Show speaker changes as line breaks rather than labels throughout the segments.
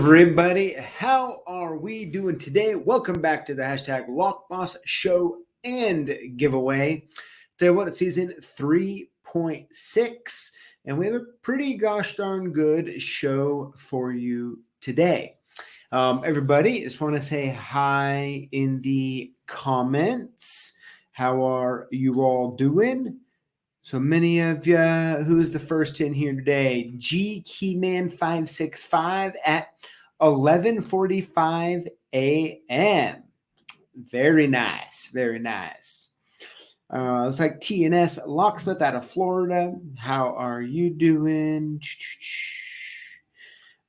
everybody, how are we doing today? Welcome back to the hashtag Lockboss Show and Giveaway. Tell you what, it's season 3.6, and we have a pretty gosh darn good show for you today. Everybody, just want to say hi in the comments. How are you all doing? So many of you, who's the first in here today? G Keyman 565 at 11:45 a.m. Very nice, very nice. Looks like TNS Locksmith out of Florida. How are you doing?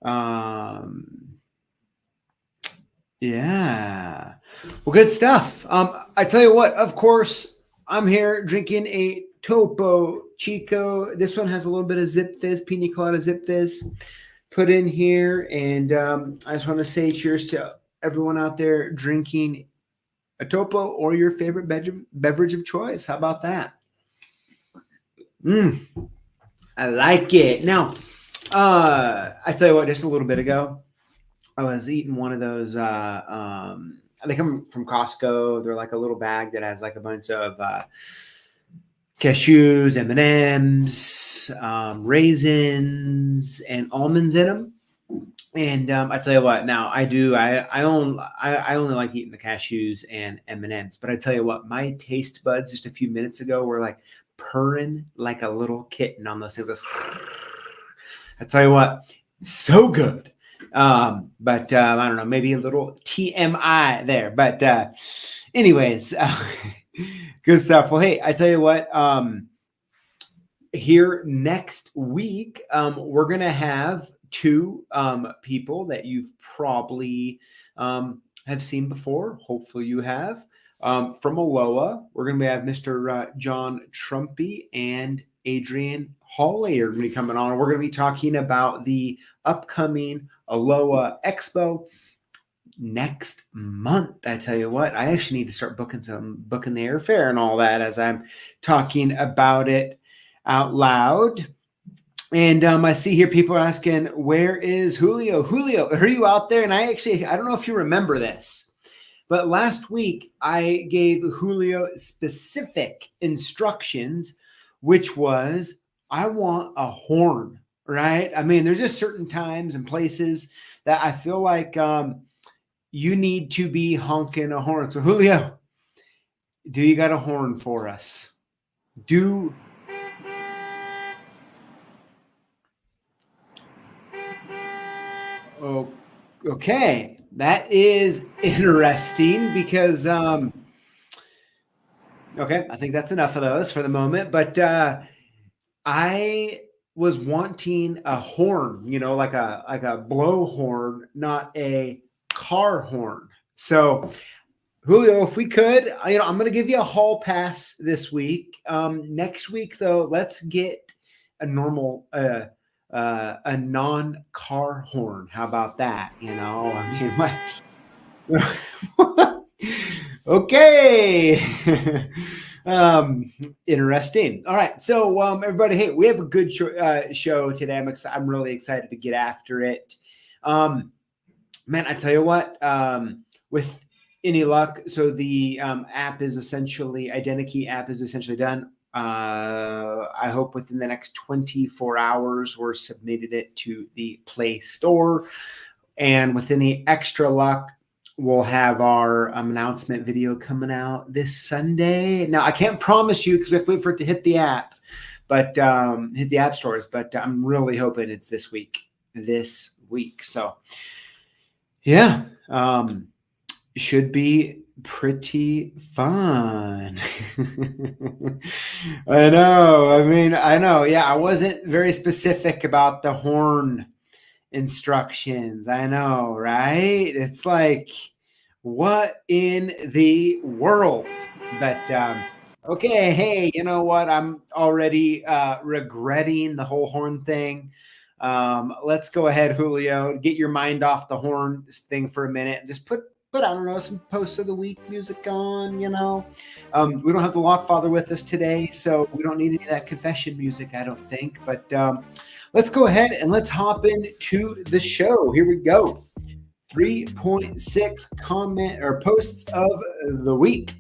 Yeah. Well, good stuff. I tell you what, of course, I'm here drinking a Topo Chico. This one has a little bit of Zip Fizz, Pina Colada Zip Fizz put in here. And I just want to say cheers to everyone out there drinking a Topo or your favorite beverage of choice. How about that? I like it. Now, I tell you what, just a little bit ago, I was eating one of those, they come from Costco. They're like a little bag that has like a bunch of cashews, M&Ms, raisins, and almonds in them. And I tell you what, now I only like eating the cashews and M&Ms. But I tell you what, my taste buds just a few minutes ago were like purring like a little kitten on those things. I tell you what, so good. But I don't know, maybe a little TMI there. But anyways, good stuff. Well, hey, I tell you what, here next week, we're going to have two people that you've probably have seen before. Hopefully you have. From Aloha, we're going to have Mr. John Trumpy and Adrian Hawley are going to be coming on. We're going to be talking about the upcoming Aloha Expo next month. I tell you what, I actually need to start booking the airfare and all that as I'm talking about it out loud. And I see here people are asking, where is Julio? Julio, are you out there? And I don't know if you remember this, but last week I gave Julio specific instructions, which was, I want a horn, right? I mean, there's just certain times and places that I feel like you need to be honking a horn. So Julio, do you got a horn for us? Oh, okay. That is interesting because, okay, I think that's enough of those for the moment. But I was wanting a horn, like a blow horn, not a car horn. So Julio, if we could, I'm going to give you a hall pass this week. Next week, though, let's get a normal, a non-car horn. How about that? Okay. Interesting. All right. So, everybody, hey, we have a good show today. I'm really excited to get after it. Man, I tell you what, with any luck, so the app is essentially, Identi Key app is essentially done. I hope within the next 24 hours, we're submitted it to the Play Store. And with any extra luck, we'll have our announcement video coming out this Sunday. Now, I can't promise you because we have to wait for it to hit the app, but hit the app stores. But I'm really hoping it's this week. So, yeah, should be pretty fun. I know. Yeah, I wasn't very specific about the horn instructions. I know, right? It's like, what in the world? But okay, hey, you know what? I'm already regretting the whole horn thing. Let's go ahead, Julio, get your mind off the horn thing for a minute. Just put I don't know, some post of the week music on. We don't have the Lockfather with us today, so we don't need any of that confession music, I don't think. But let's go ahead and let's hop into the show. Here we go. 3.6 comment or posts of the week.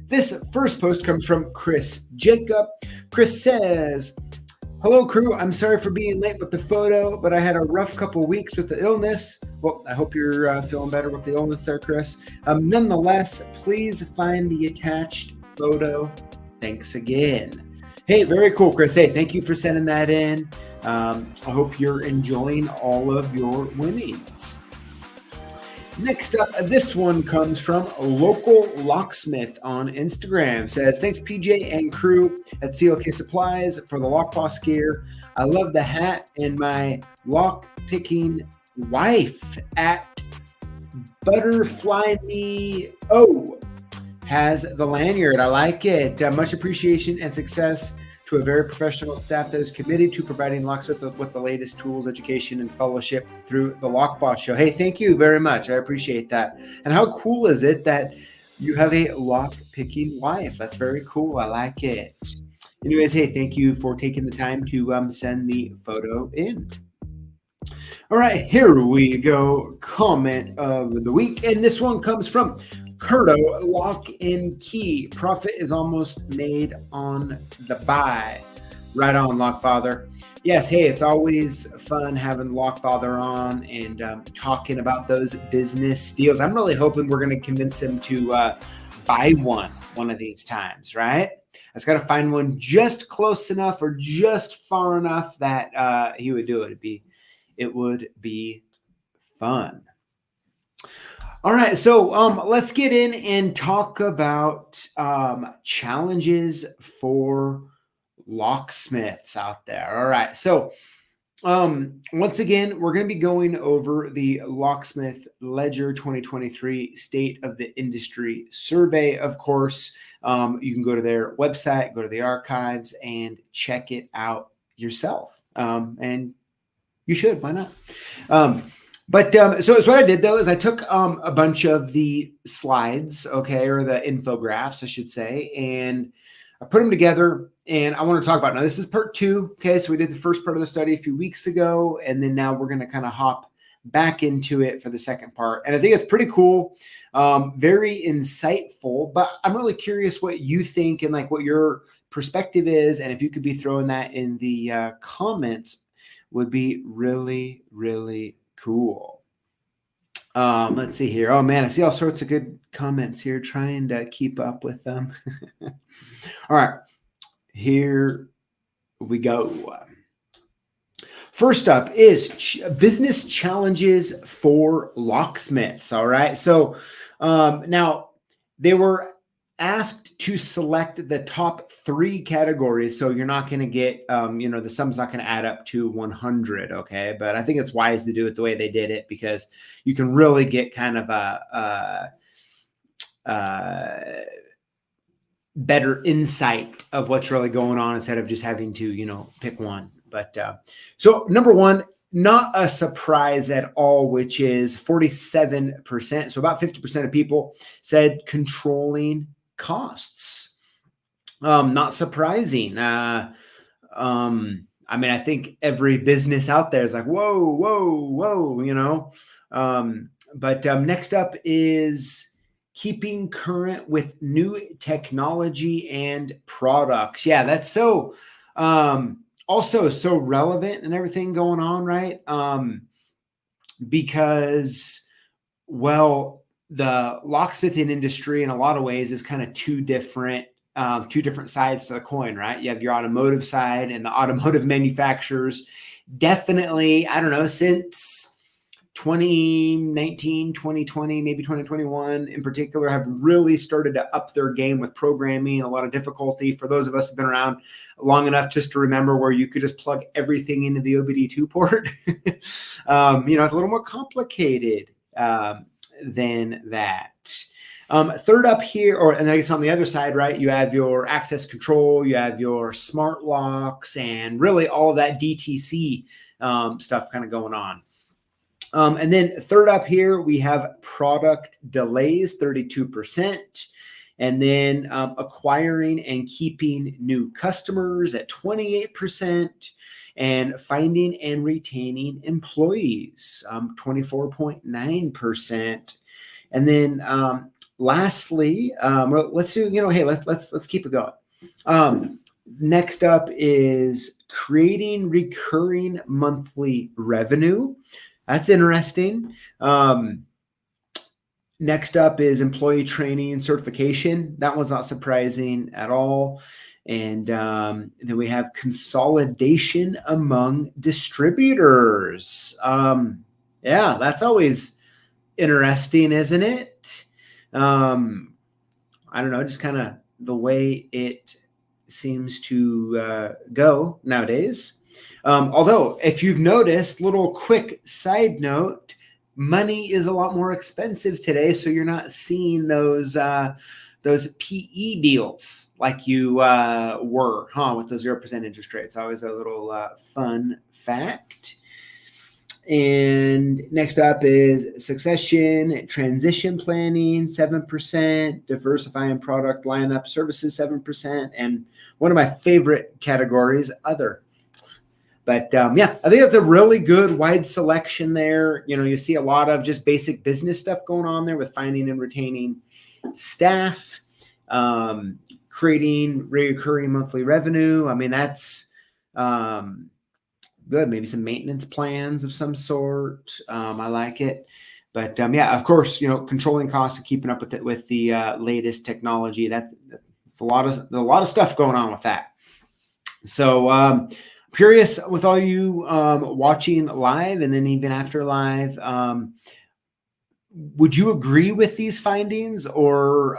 This first post comes from Chris Jacob. Chris says, "Hello, crew. I'm sorry for being late with the photo, but I had a rough couple weeks with the illness." Well, I hope you're feeling better with the illness there, Chris. Nonetheless, please find the attached photo. Thanks again. Hey, very cool, Chris. Hey, thank you for sending that in. I hope you're enjoying all of your winnings. Next up, this one comes from Local Locksmith on Instagram. Says, "Thanks PJ and crew at CLK Supplies for the Lockboss gear. I love the hat, and my lockpicking wife at Butterfly Me has the lanyard. I like it. Much appreciation and success to a very professional staff that is committed to providing Locksmith with the latest tools, education, and fellowship through the Lockboss Show." Hey, thank you very much. I appreciate that. And how cool is it that you have a lock-picking wife? That's very cool. I like it. Anyways, hey, thank you for taking the time to send the photo in. All right, here we go. Comment of the week. And this one comes from Curto, Lock and Key. Profit is almost made on the buy. Right on, Lockfather. Yes, hey, it's always fun having Lockfather on and talking about those business deals. I'm really hoping we're going to convince him to buy one of these times, right? I just got to find one just close enough or just far enough that he would do it. It would be fun. All right, so let's get in and talk about challenges for locksmiths out there. All right, so once again, we're going to be going over the Locksmith Ledger 2023 State of the Industry Survey. Of course, you can go to their website, go to the archives, and check it out yourself. And you should, why not? So what I did, though, is I took a bunch of the slides, okay, or the infographics, I should say, and I put them together, and I want to talk about, now this is part 2, okay, so we did the first part of the study a few weeks ago, and then now we're going to kind of hop back into it for the second part, and I think it's pretty cool, very insightful, but I'm really curious what you think and like what your perspective is, and if you could be throwing that in the comments would be really, really cool. Let's see here. Oh man, I see all sorts of good comments here, trying to keep up with them. All right, here we go. First up is business challenges for locksmiths. All right, so now they were asked to select the top 3 categories. So you're not going to get, the sum's not going to add up to 100. Okay. But I think it's wise to do it the way they did it, because you can really get kind of a better insight of what's really going on instead of just having to, pick one. But so number 1, not a surprise at all, which is 47%. So about 50% of people said controlling costs. Not surprising. I mean, I think every business out there is like, whoa, but next up is keeping current with new technology and products. Yeah, that's so also so relevant and everything going on, right? Because, well, the locksmithing industry in a lot of ways is kind of two different sides to the coin, right? You have your automotive side, and the automotive manufacturers definitely, I don't know, since 2019, 2020, maybe 2021 in particular, have really started to up their game with programming, a lot of difficulty for those of us who've been around long enough just to remember where you could just plug everything into the OBD2 port. It's a little more complicated than that. Third up here, and I guess on the other side, right, you have your access control, you have your smart locks, and really all of that DTC stuff kind of going on. And then third up here, we have product delays, 32%. And then acquiring and keeping new customers at 28%. and finding and retaining employees, 24.9%. And then lastly, let's do, hey, let's keep it going. Next up is creating recurring monthly revenue. That's interesting. Next up is employee training and certification. That one's not surprising at all. And then we have consolidation among distributors. Yeah, that's always interesting, isn't it? I don't know, just kind of the way it seems to go nowadays. Although, if you've noticed, little quick side note, money is a lot more expensive today, so you're not seeing those PE deals like you were, with those 0% interest rates. Always a little fun fact. And next up is succession, transition planning, 7%, diversifying product lineup, services, 7%, and one of my favorite categories, other. But yeah, I think that's a really good wide selection there. You see a lot of just basic business stuff going on there with finding and retaining staff, creating recurring monthly revenue. I mean, that's good. Maybe some maintenance plans of some sort. I like it. But yeah, of course, controlling costs and keeping up with the latest technology. That's a lot of stuff going on with that. So curious with all you watching live and then even after live, would you agree with these findings, or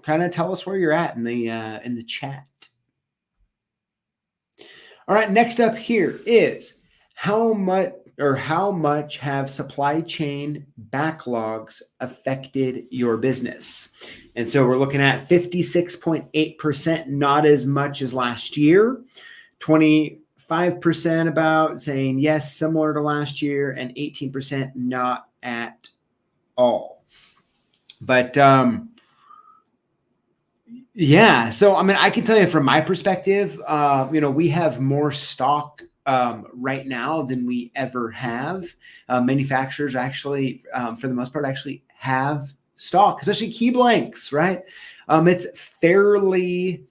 kind of tell us where you're at in the chat? All right, next up here is how much have supply chain backlogs affected your business? And so we're looking at 56.8%, not as much as last year, 25% about saying yes, similar to last year, and 18% not at all. But yeah, so I mean, I can tell you from my perspective, we have more stock right now than we ever have. Manufacturers actually, for the most part, actually have stock, especially key blanks, right? It's fairly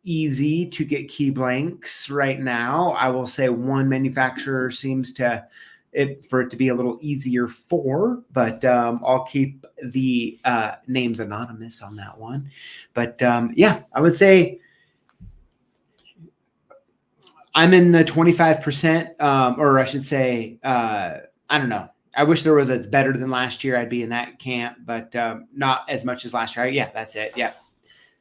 easy to get key blanks right now. I will say one manufacturer seems to for it to be a little easier but I'll keep the names anonymous on that one. But yeah, I would say I'm in the 25%, or I should say, I don't know. I wish there was it's better than last year. I'd be in that camp, but not as much as last year. Yeah, that's it. Yeah,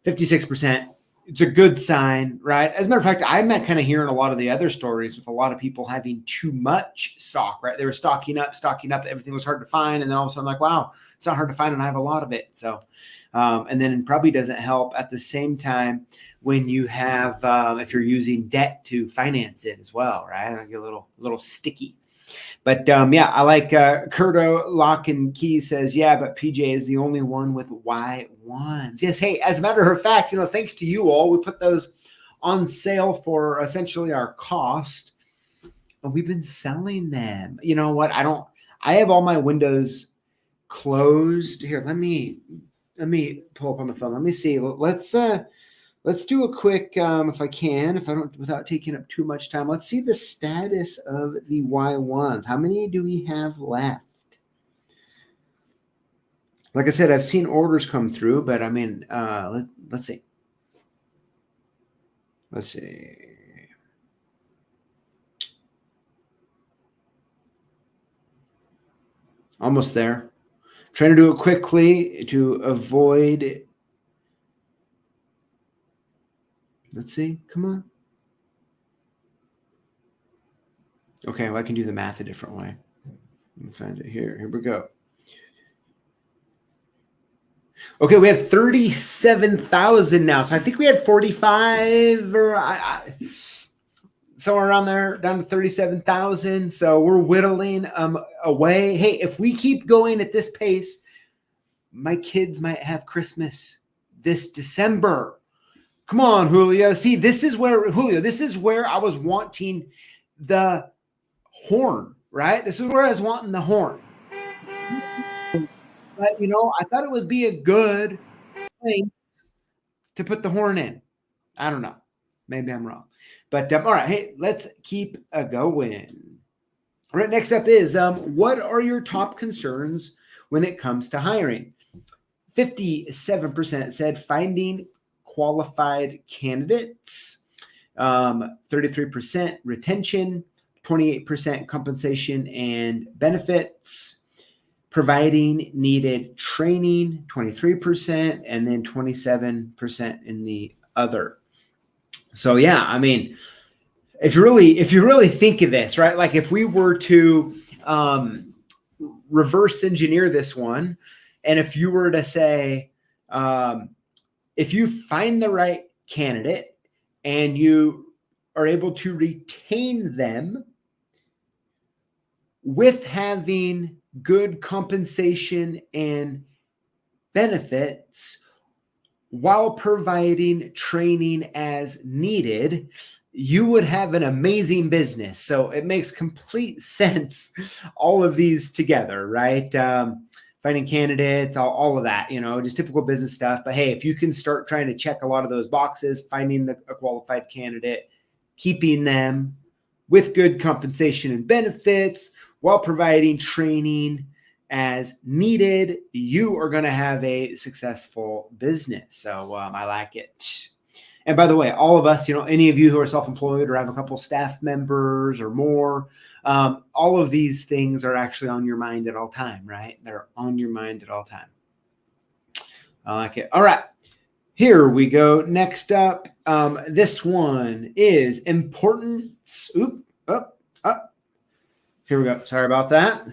56%. It's a good sign, right? As a matter of fact, I'm not kind of hearing a lot of the other stories with a lot of people having too much stock, right? They were stocking up. Everything was hard to find. And then all of a sudden, like, wow, it's not hard to find and I have a lot of it. So, and then it probably doesn't help at the same time when you have, if you're using debt to finance it as well, right? It'll get a little sticky. But yeah, I like Curto Lock and Key says, yeah, but PJ is the only one with Y1s. Yes. Hey, as a matter of fact, thanks to you all, we put those on sale for essentially our cost, and we've been selling them. You know what? I have all my windows closed here. Let me pull up on the phone. Let me see. Let's do a quick, if I don't, without taking up too much time. Let's see the status of the Y1s. How many do we have left? Like I said, I've seen orders come through, but I mean, let's see. Let's see. Almost there. Trying to do it quickly to avoid. Let's see. Come on. Okay, well, I can do the math a different way. Let me find it here. Here we go. Okay, we have 37,000 now. So I think we had 45 or somewhere around there, down to 37,000. So we're whittling away. Hey, if we keep going at this pace, my kids might have Christmas this December. Come on, Julio. See, this is where, Julio, this is where I was wanting the horn, right? This is where I was wanting the horn. But, you know, I thought it would be a good place to put the horn in. I don't know. Maybe I'm wrong. But, all right. Hey, let's keep going. All right. Next up is what are your top concerns when it comes to hiring? 57% said finding qualified candidates, 33% retention, 28% compensation and benefits, providing needed training, 23%, and then 27% in the other. So yeah, I mean, if you really think of this, right? Like if we were to reverse engineer this one, and if you were to say, if you find the right candidate and you are able to retain them with having good compensation and benefits while providing training as needed, you would have an amazing business. So it makes complete sense, all of these together, right? Finding candidates, all of that, you know, just typical business stuff. But hey, if you can start trying to check a lot of those boxes, finding a qualified candidate, keeping them with good compensation and benefits while providing training as needed, you are going to have a successful business. So I like it. And by the way, all of us, you know, any of you who are self-employed or have a couple staff members or more, all of these things are actually on your mind at all time, right? They're on your mind at all time. I like it. All right. Here we go. Next up, this one is importance. Here we go. Sorry about that.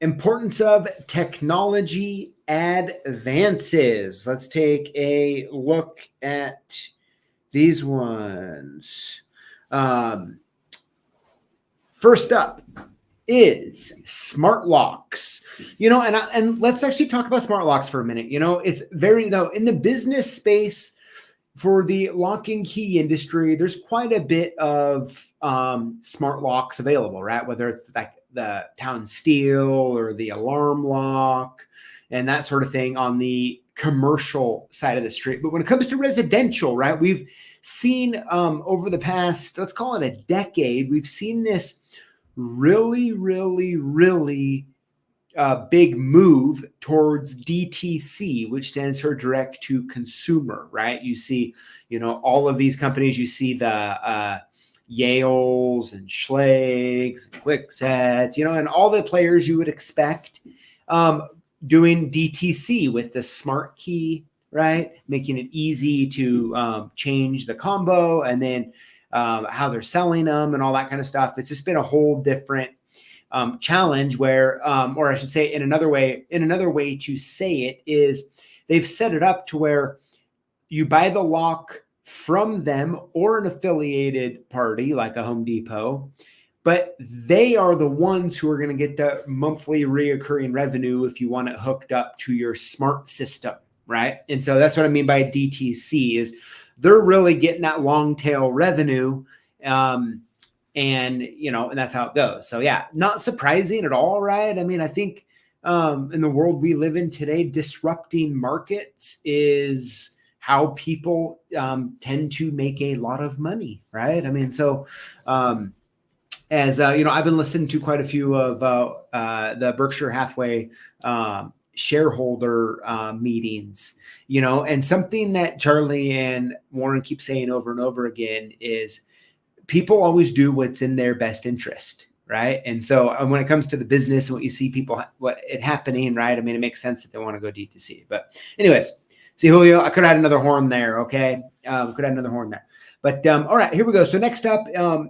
Importance of technology advances. Let's take a look at these ones. First up is smart locks. You know, and let's actually talk about smart locks for a minute. You know, it's very, though, in the business space for the lock and key industry, there's quite a bit of smart locks available, right? Whether it's like the town steel or the alarm lock and that sort of thing on the commercial side of the street. But when it comes to residential, right, we've seen over the past, let's call it a decade, we've seen this really big move towards DTC, which stands for direct to consumer, right? You see, you know, all of these companies, you see the Yales and Schlags and Quicksets, you know, and all the players you would expect doing DTC with the smart key, right? Making it easy to change the combo and then how they're selling them and all that kind of stuff. It's just been a whole different challenge where, or I should say in another way to say it is they've set it up to where you buy the lock from them or an affiliated party like a Home Depot, but they are the ones who are going to get the monthly reoccurring revenue if you want it hooked up to your smart system, right? And so that's what I mean by DTC is they're really getting that long tail revenue. And, you know, and that's how it goes. So yeah, not surprising at all, right? I mean, I think in the world we live in today, disrupting markets is how people tend to make a lot of money, right? I mean, so as you know, I've been listening to quite a few of the Berkshire Hathaway shareholder meetings, you know, and something that Charlie and Warren keep saying over and over again is people always do what's in their best interest, right? And so when it comes to the business and what you see people, what it happening, right? I mean, it makes sense that they want to go D2C. But anyways, see, Julio, I could have had another horn there, okay? Could have had another horn there. But all right, here we go. So next up,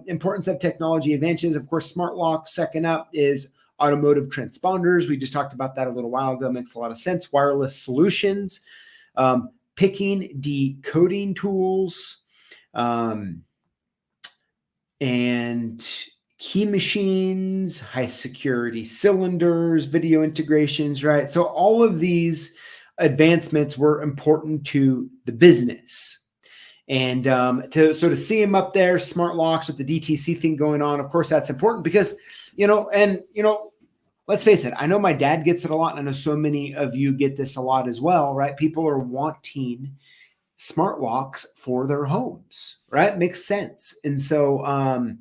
importance of technology advances. Of course, smart locks. Second up is automotive transponders. We just talked about that a little while ago. Makes a lot of sense. Wireless solutions, picking, decoding tools, and key machines, high security cylinders, video integrations, right? So all of these advancements were important to the business. And to sort of see them up there, smart locks with the DTC thing going on, of course, that's important because, let's face it, I know my dad gets it a lot, and I know so many of you get this a lot as well, right? People are wanting smart locks for their homes, right? Makes sense. And so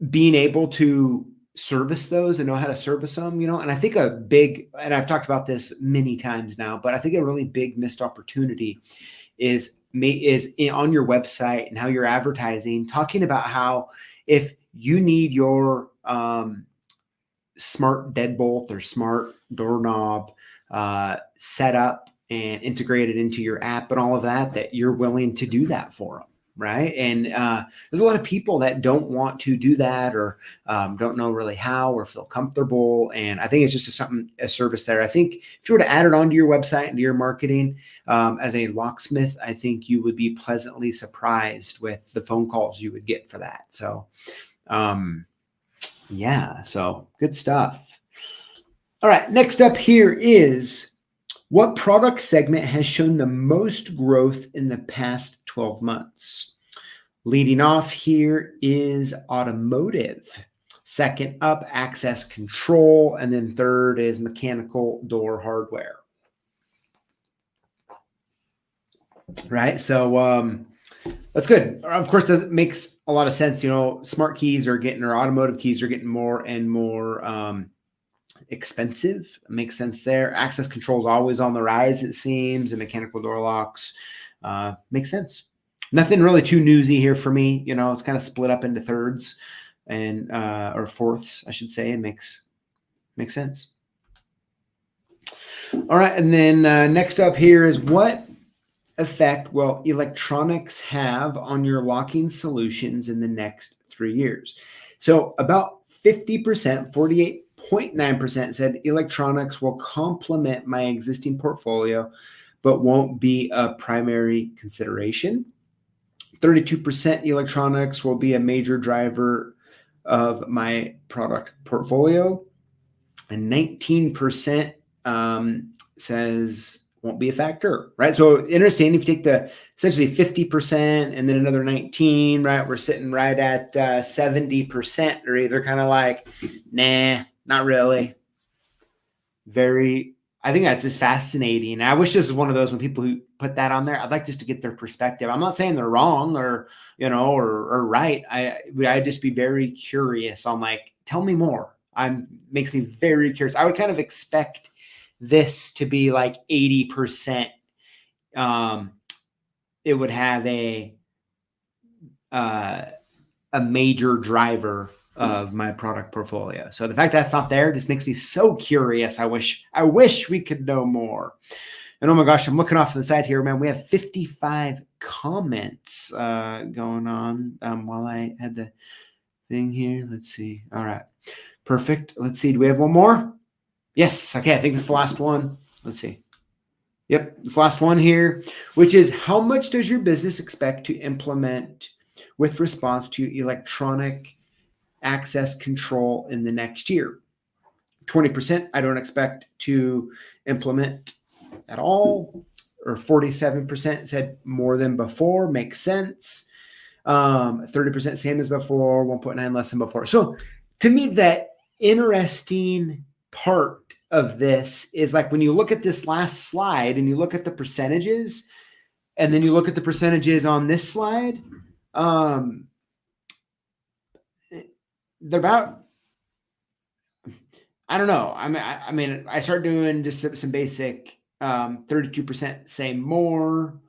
being able to service those and know how to service them, and I think and I've talked about this many times now, but I think a really big missed opportunity is on your website and how you're advertising, talking about how if you need your smart deadbolt or smart doorknob set up and integrated into your app and all of that you're willing to do that for them, right? And there's a lot of people that don't want to do that or don't know really how or feel comfortable. And I think it's just a service there. I think if you were to add it onto your website and your marketing as a locksmith, I think you would be pleasantly surprised with the phone calls you would get for that. So yeah, so good stuff. All right, next up here is what product segment has shown the most growth in the past 12 months? Leading off here is automotive. Second up, access control. And then third is mechanical door hardware. Right, so that's good. Of course, it makes a lot of sense. Smart keys or automotive keys are getting more and more expensive. It makes sense there. Access control is always on the rise, it seems, and mechanical door locks makes sense. Nothing really too newsy here for me. It's kind of split up into thirds and or fourths, I should say. It makes sense. All right, and then next up here is what effect will electronics have on your locking solutions in the next 3 years? So about 50%, 48.9% said electronics will complement my existing portfolio, but won't be a primary consideration. 32% electronics will be a major driver of my product portfolio. And 19% says won't be a factor, right? So interesting, if you take the essentially 50% and then another 19, right? We're sitting right at 70%, or either kind of like, nah, not really. I think that's just fascinating. I wish this was one of those when people who put that on there, I'd like just to get their perspective. I'm not saying they're wrong or right. I'd just be very curious on tell me more. Makes me very curious. I would kind of expect this to be like 80%. It would have a major driver of my product portfolio. So the fact that's not there just makes me so curious. I wish we could know more. And oh my gosh, I'm looking off to the side here, man. We have 55 comments going on while I had the thing here. Let's see. All right, perfect. Let's see. Do we have one more? Yes. Okay. I think this is the last one. Let's see. Yep. This last one here, which is how much does your business expect to implement with response to electronic access control in the next year? 20%, I don't expect to implement at all, or 47% said more than before, makes sense. 30% same as before, 1.9 less than before. So to me, that interesting part of this is when you look at this last slide and you look at the percentages, and then you look at the percentages on this slide, they're about, I don't know. I mean, I start doing just some basic 32% say more,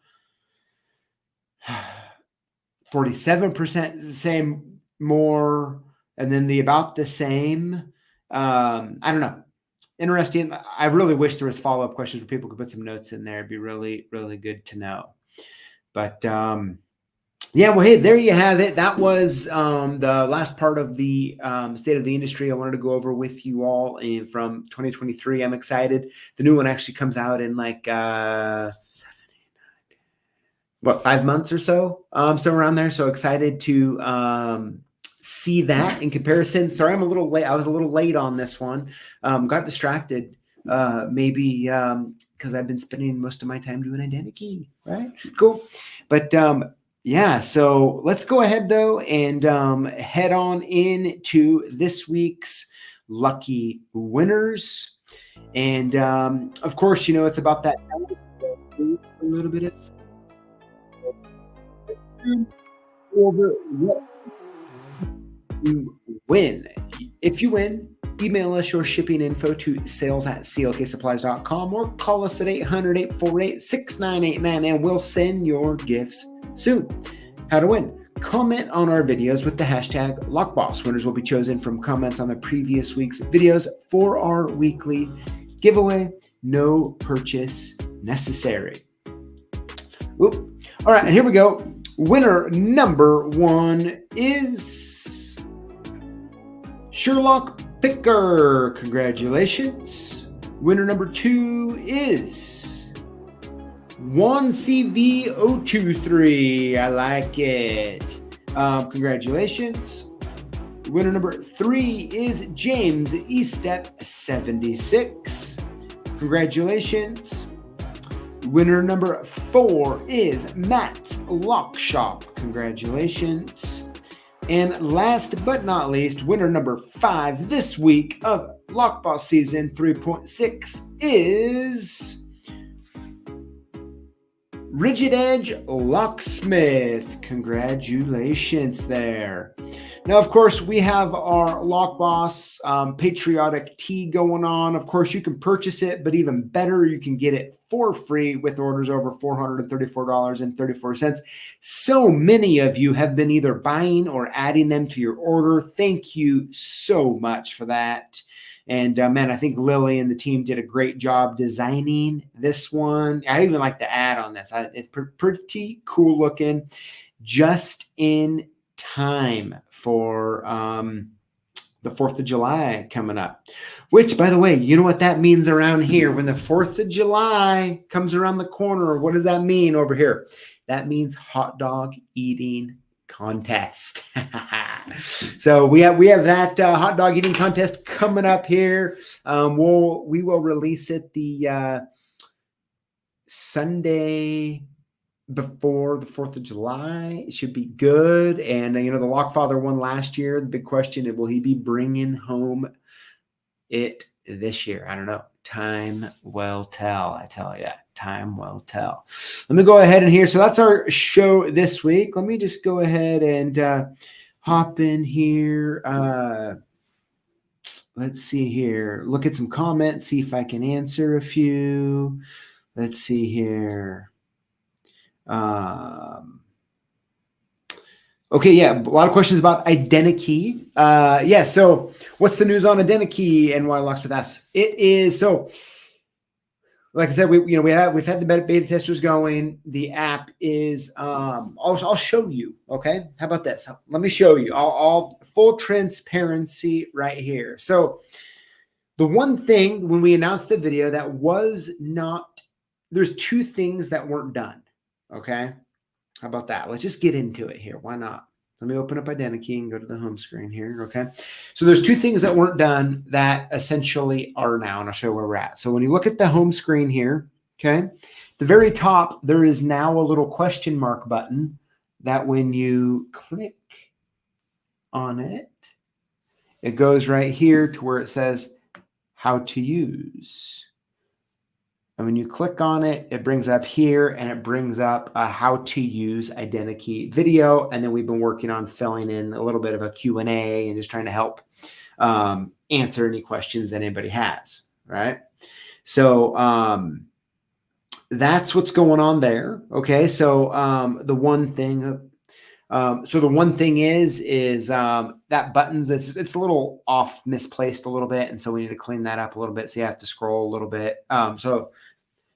47% say more, and then the about the same. I don't know. Interesting. I really wish there was follow-up questions where people could put some notes in there. It'd be really, really good to know. But yeah, well, hey, there you have it. That was the last part of the state of the industry I wanted to go over with you all from 2023. I'm excited. The new one actually comes out in 5 months or so, so around there. So excited to see that in comparison. Sorry, I'm a little late. I was a little late on this one. Got distracted maybe because I've been spending most of my time doing Identi Key, right? Cool. But yeah, so let's go ahead though and head on into this week's lucky winners. And of course, you know, it's about that a little bit of over what you win. If you win, email us your shipping info to sales@clksupplies.com or call us at 800-848-6989 and we'll send your gifts soon. How to win? Comment on our videos with the hashtag Lockboss. Winners will be chosen from comments on the previous week's videos for our weekly giveaway. No purchase necessary. Oop. All right, and here we go. Winner number 1 is Sherlock Picker. Congratulations. Winner number 2 is 1CV023. I like it. Congratulations. Winner number 3 is James Estep76. Congratulations. Winner number 4 is Matt's Lock Shop. Congratulations. And last but not least, winner number 5 this week of Lockboss Season 3.6 is Rigid Edge Locksmith. Congratulations there. Now, of course, we have our Lockboss patriotic tee going on. Of course, you can purchase it, but even better, you can get it for free with orders over $434.34. So many of you have been either buying or adding them to your order. Thank you so much for that. And man, I think Lily and the team did a great job designing this one. I even like the ad on this. It's pretty cool looking, just in time for the 4th of July coming up, which, by the way, you know what that means around here when the 4th of July comes around the corner. What does that mean over here? That means hot dog eating contest. So we have that hot dog eating contest coming up here. We will release it the Sunday before the 4th of July. It should be good. And you know, the Lockfather won last year. The big question is, will he be bringing home it this year? I don't know. Time will tell. I tell you, time will tell. Let me go ahead and here. So that's our show this week. Let me just go ahead and hop in here. Let's see here. Look at some comments. See if I can answer a few. Let's see here. Okay, yeah, a lot of questions about Identi Key. Yeah, so what's the news on Identi Key and why Locksmith asks? It is so, like I said, we've had the beta testers going. The app is I'll show you. Okay, how about this? Let me show you. All full transparency right here. So the one thing when we announced the video that was not, there's 2 things that weren't done. Okay, how about that? Let's just get into it here. Why not? Let me open up Identi Key and go to the home screen here. Okay, so there's 2 things that weren't done that essentially are now, and I'll show you where we're at. So when you look at the home screen here, okay, at the very top, there is now a little question mark button that when you click on it, it goes right here to where it says how to use. And when you click on it, it brings up here and it brings up a how to use Identi Key video. And then we've been working on filling in a little bit of a Q&A and just trying to help answer any questions that anybody has, right? So that's what's going on there. Okay, so the one thing is that buttons, it's a little off, misplaced a little bit. And so we need to clean that up a little bit. So you have to scroll a little bit.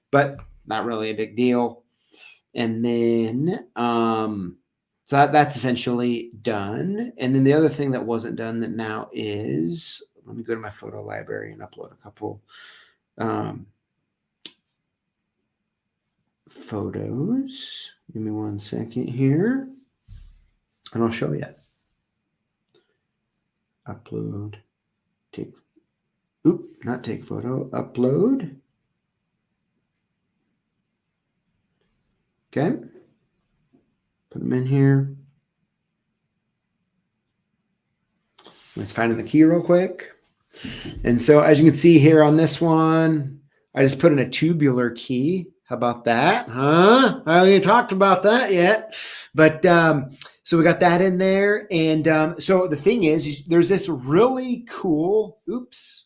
But not really a big deal. And then, so that's essentially done. And then the other thing that wasn't done that now is, let me go to my photo library and upload a couple photos. Give me 1 second here. And I'll show you. Upload. Take. Oop, not take photo, upload. Okay. Put them in here. Let's find the key real quick. And so as you can see here on this one, I just put in a tubular key. How about that? Huh? I haven't even talked about that yet. But so we got that in there. And so the thing is, there's this really cool, oops.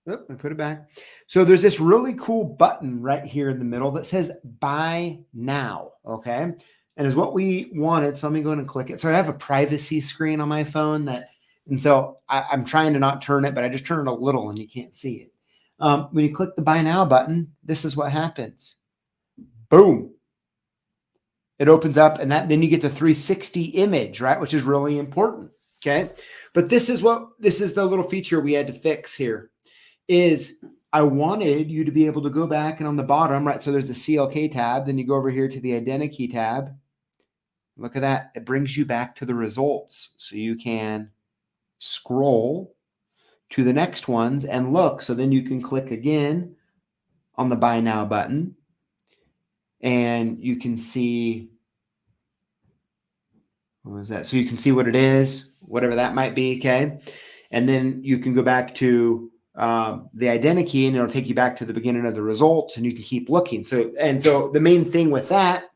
Oh, I put it back. So there's this really cool button right here in the middle that says buy now. Okay. And is what we wanted. So let me go ahead and click it. So I have a privacy screen on my phone and so I'm trying to not turn it, but I just turn it a little and you can't see it. When you click the buy now button, this is what happens. Boom. It opens up and then you get the 360 image, right? Which is really important. Okay. But this is the little feature we had to fix here is I wanted you to be able to go back and on the bottom, right? So there's the CLK tab. Then you go over here to the Identi Key tab. Look at that. It brings you back to the results. So you can scroll to the next ones and look. So then you can click again on the buy now button and you can see, what was that? So you can see what it is, whatever that might be. Okay. And then you can go back to the Identi Key and it'll take you back to the beginning of the results and you can keep looking. So the main thing with that,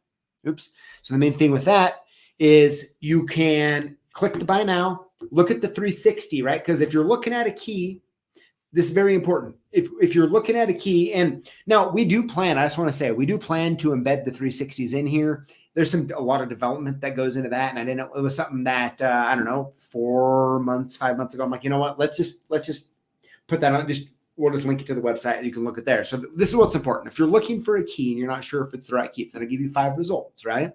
so the main thing with that is you can click the buy now, look at the 360, right? Because if you're looking at a key, this is very important. If you're looking at a key, and now we do plan, I just want to say, we do plan to embed the 360s in here. There's a lot of development that goes into that. And I didn't know, it was something that, I don't know, 5 months ago, I'm like, you know what, let's just put that on, we'll just link it to the website and you can look at there. So this is what's important. If you're looking for a key and you're not sure if it's the right key, it's going to give you 5 results, right?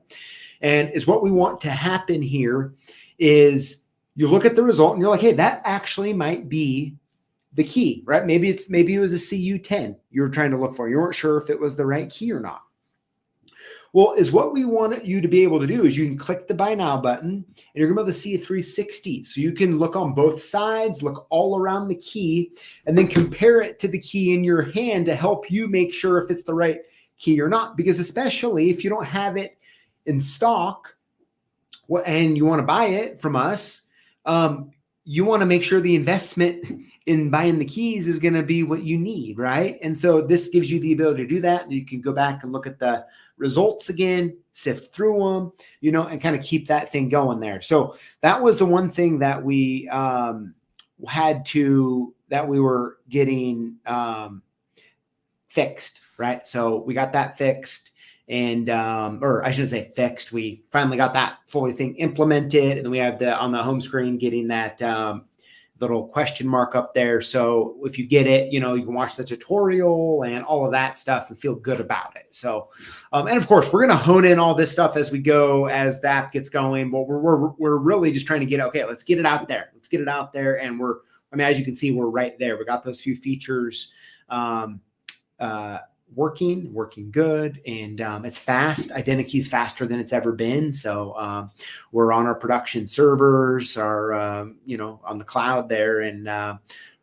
And is what we want to happen here is you look at the result and you're like, hey, that actually might be the key, right? Maybe it was a CU10 you were trying to look for. You weren't sure if it was the right key or not. Well, is what we want you to be able to do is you can click the buy now button and you're going to be able to see a 360. So you can look on both sides, look all around the key, and then compare it to the key in your hand to help you make sure if it's the right key or not. Because especially if you don't have it in stock and you want to buy it from us, you want to make sure the investment in buying the keys is going to be what you need, right? And so this gives you the ability to do that. You can go back and look at the results again, sift through them, and kind of keep that thing going there. So that was the one thing that we we were getting fixed, right? So we got that fixed. And, or I shouldn't say fixed. We finally got that fully thing implemented. And then we have on the home screen, getting that, little question mark up there. So if you get it, you can watch the tutorial and all of that stuff and feel good about it. So, and of course we're going to hone in all this stuff as we go, as that gets going, but we're really just trying to okay, let's get it out there. Let's get it out there. And as you can see, we're right there. We got those few features, working good, and it's fast. Identi Key is faster than it's ever been. So we're on our production servers, on the cloud there, and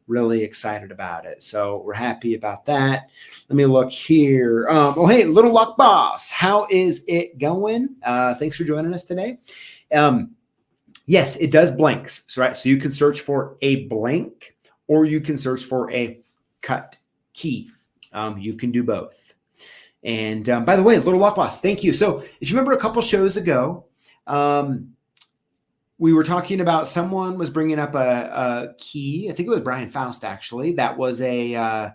really excited about it. So we're happy about that. Let me look here. Hey, little Lock Boss, how is it going? Thanks for joining us today. Yes, it does blanks. So, right. So you can search for a blank or you can search for a cut key. You can do both. And by the way, little Lock Boss, thank you. So if you remember a couple shows ago, we were talking about someone was bringing up a key. I think it was Brian Faust, actually. That was it's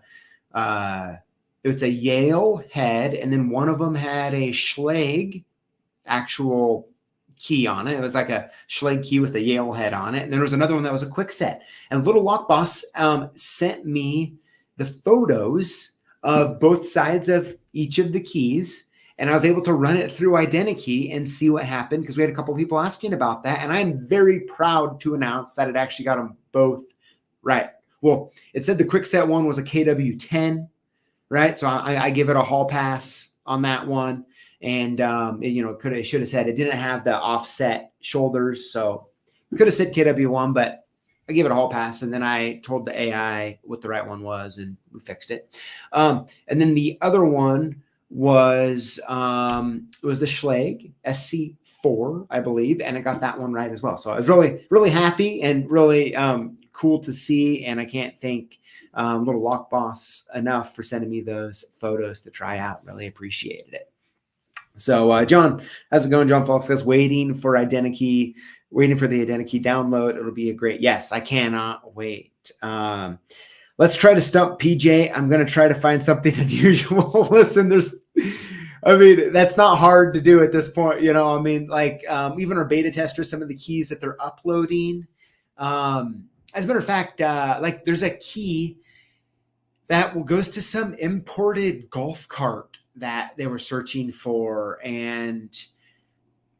a Yale head. And then one of them had a Schlage actual key on it. It was like a Schlage key with a Yale head on it. And then there was another one that was a quick set. And little Lock Boss sent me the photos of both sides of each of the keys. And I was able to run it through Identi Key and see what happened, because we had a couple of people asking about that. And I'm very proud to announce that it actually got them both right. Well, it said the quick set one was a KW10, right? So I give it a hall pass on that one. And, it should have said it didn't have the offset shoulders. So it could have said KW1, but I gave it a hall pass, and then I told the AI what the right one was, and we fixed it. And then the other one was it was the Schlage SC4, I believe, and I got that one right as well. So I was really happy and really cool to see, and I can't thank little Lockboss enough for sending me those photos to try out. Really appreciated it. So John, how's it going? John Fox says waiting for the Identi Key download. It'll be a great, yes, I cannot wait. Let's try to stump PJ. I'm going to try to find something unusual. Listen, that's not hard to do at this point. You know, I mean, like even our beta testers, some of the keys that they're uploading. As a matter of fact, like there's a key that goes to some imported golf cart that they were searching for. And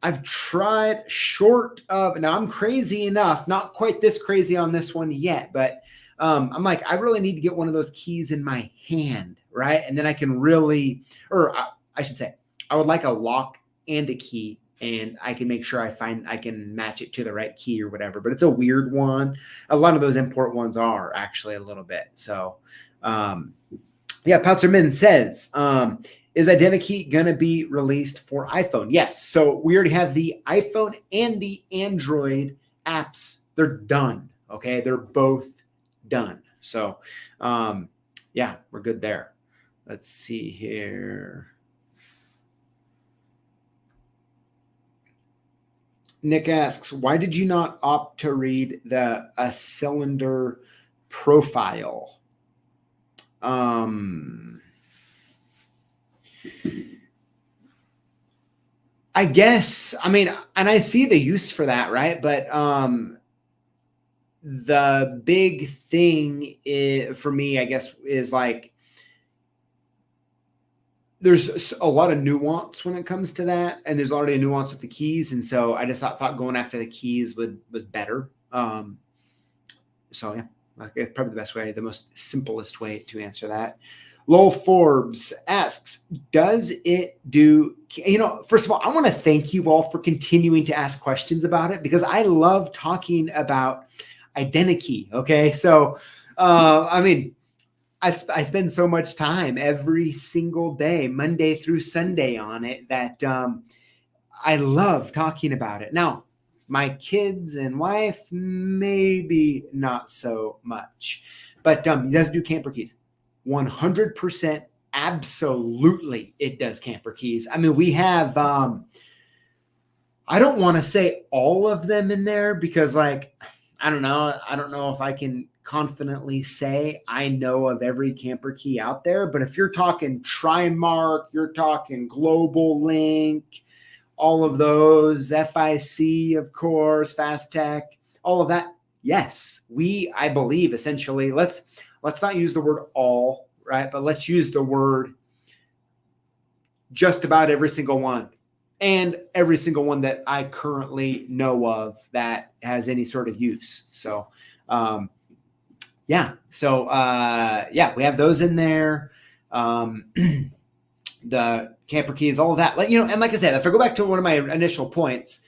I've tried short of, now I'm crazy enough, not quite this crazy on this one yet, but I'm like, I really need to get one of those keys in my hand, right? And then I can really, or I should say, I would like a lock and a key, and I can make sure I can match it to the right key or whatever, but it's a weird one. A lot of those import ones are actually a little bit. So yeah, Poutzerman says, is Identi Key going to be released for iPhone? Yes. So we already have the iPhone and the Android apps. They're done. Okay. They're both done. So yeah, we're good there. Let's see here. Nick asks, why did you not opt to read a cylinder profile? I guess, I mean, and I see the use for that, right? But the big thing for me, I guess, is like there's a lot of nuance when it comes to that, and there's already a nuance with the keys, and so I just thought going after the keys was better. So yeah, it's probably the best way, the most simplest way to answer that. Lowell Forbes asks, does it do, you know, first of all, I want to thank you all for continuing to ask questions about it, because I love talking about Identi Key. Okay. So, I mean, I spend so much time every single day, Monday through Sunday, on it that I love talking about it. Now, my kids and wife, maybe not so much, but he does do camper keys. 100% absolutely it does camper keys. I mean, we have I don't want to say all of them in there, because like I don't know if I can confidently say I know of every camper key out there. But if you're talking Trimark, you're talking Global Link, all of those, FIC, of course, Fast Tech, all of that, yes, I believe essentially, let's not use the word all, right? But let's use the word just about every single one, and every single one that I currently know of that has any sort of use. So, yeah. So, yeah, we have those in there. The camper keys, all of that. You know, and like I said, if I go back to one of my initial points,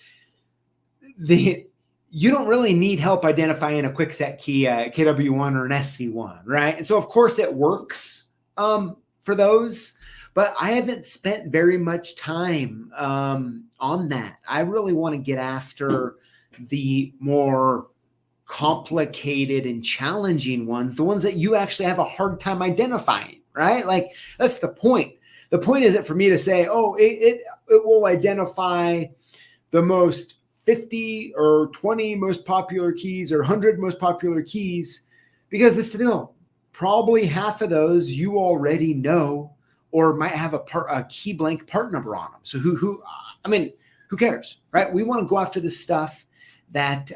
you don't really need help identifying a quickset key, a KW1 or an SC1, right? And so, of course, it works for those, but I haven't spent very much time on that. I really want to get after the more complicated and challenging ones, the ones that you actually have a hard time identifying, right? Like, that's the point. The point isn't for me to say, oh, it will identify the most 50 or 20 most popular keys or 100 most popular keys, because it's the deal. Probably half of those you already know, or might have a key blank part number on them. So who cares, right? We want to go after the stuff that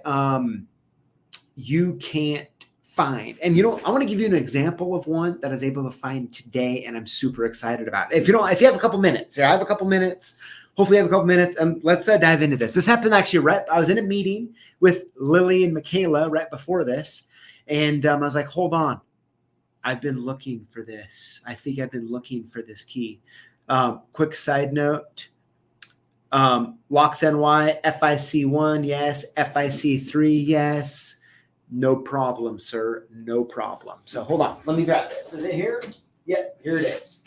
you can't find. And you know, I want to give you an example of one that I was able to find today, and I'm super excited about it. If you have a couple minutes, I have a couple minutes. Hopefully you have a couple minutes, and let's dive into this. This happened actually I was in a meeting with Lily and Michaela right before this, and I was like, hold on. I've been looking for this. I think I've been looking for this key. Quick side note, Locks NY, FIC1, yes. FIC3, yes. No problem, sir. No problem. So hold on. Let me grab this. Is it here? Yep, here it is.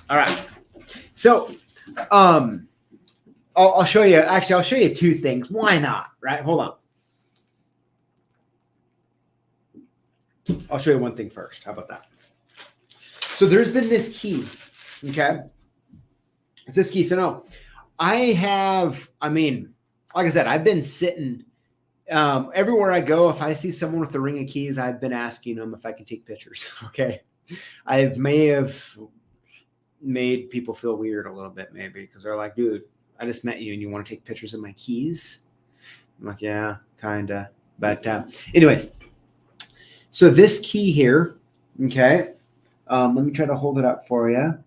All right. So I'll show you. Actually, I'll show you two things. Why not? Right? Hold on. I'll show you one thing first. How about that? So there's been this key. Okay. It's this key. So no, I mean, like I said, I've been sitting everywhere I go. If I see someone with a ring of keys, I've been asking them if I can take pictures. Okay. I may have made people feel weird a little bit, maybe, because they're like, dude, I just met you and you want to take pictures of my keys? I'm like, yeah, kind of. But anyways, so this key here, okay, let me try to hold it up for you.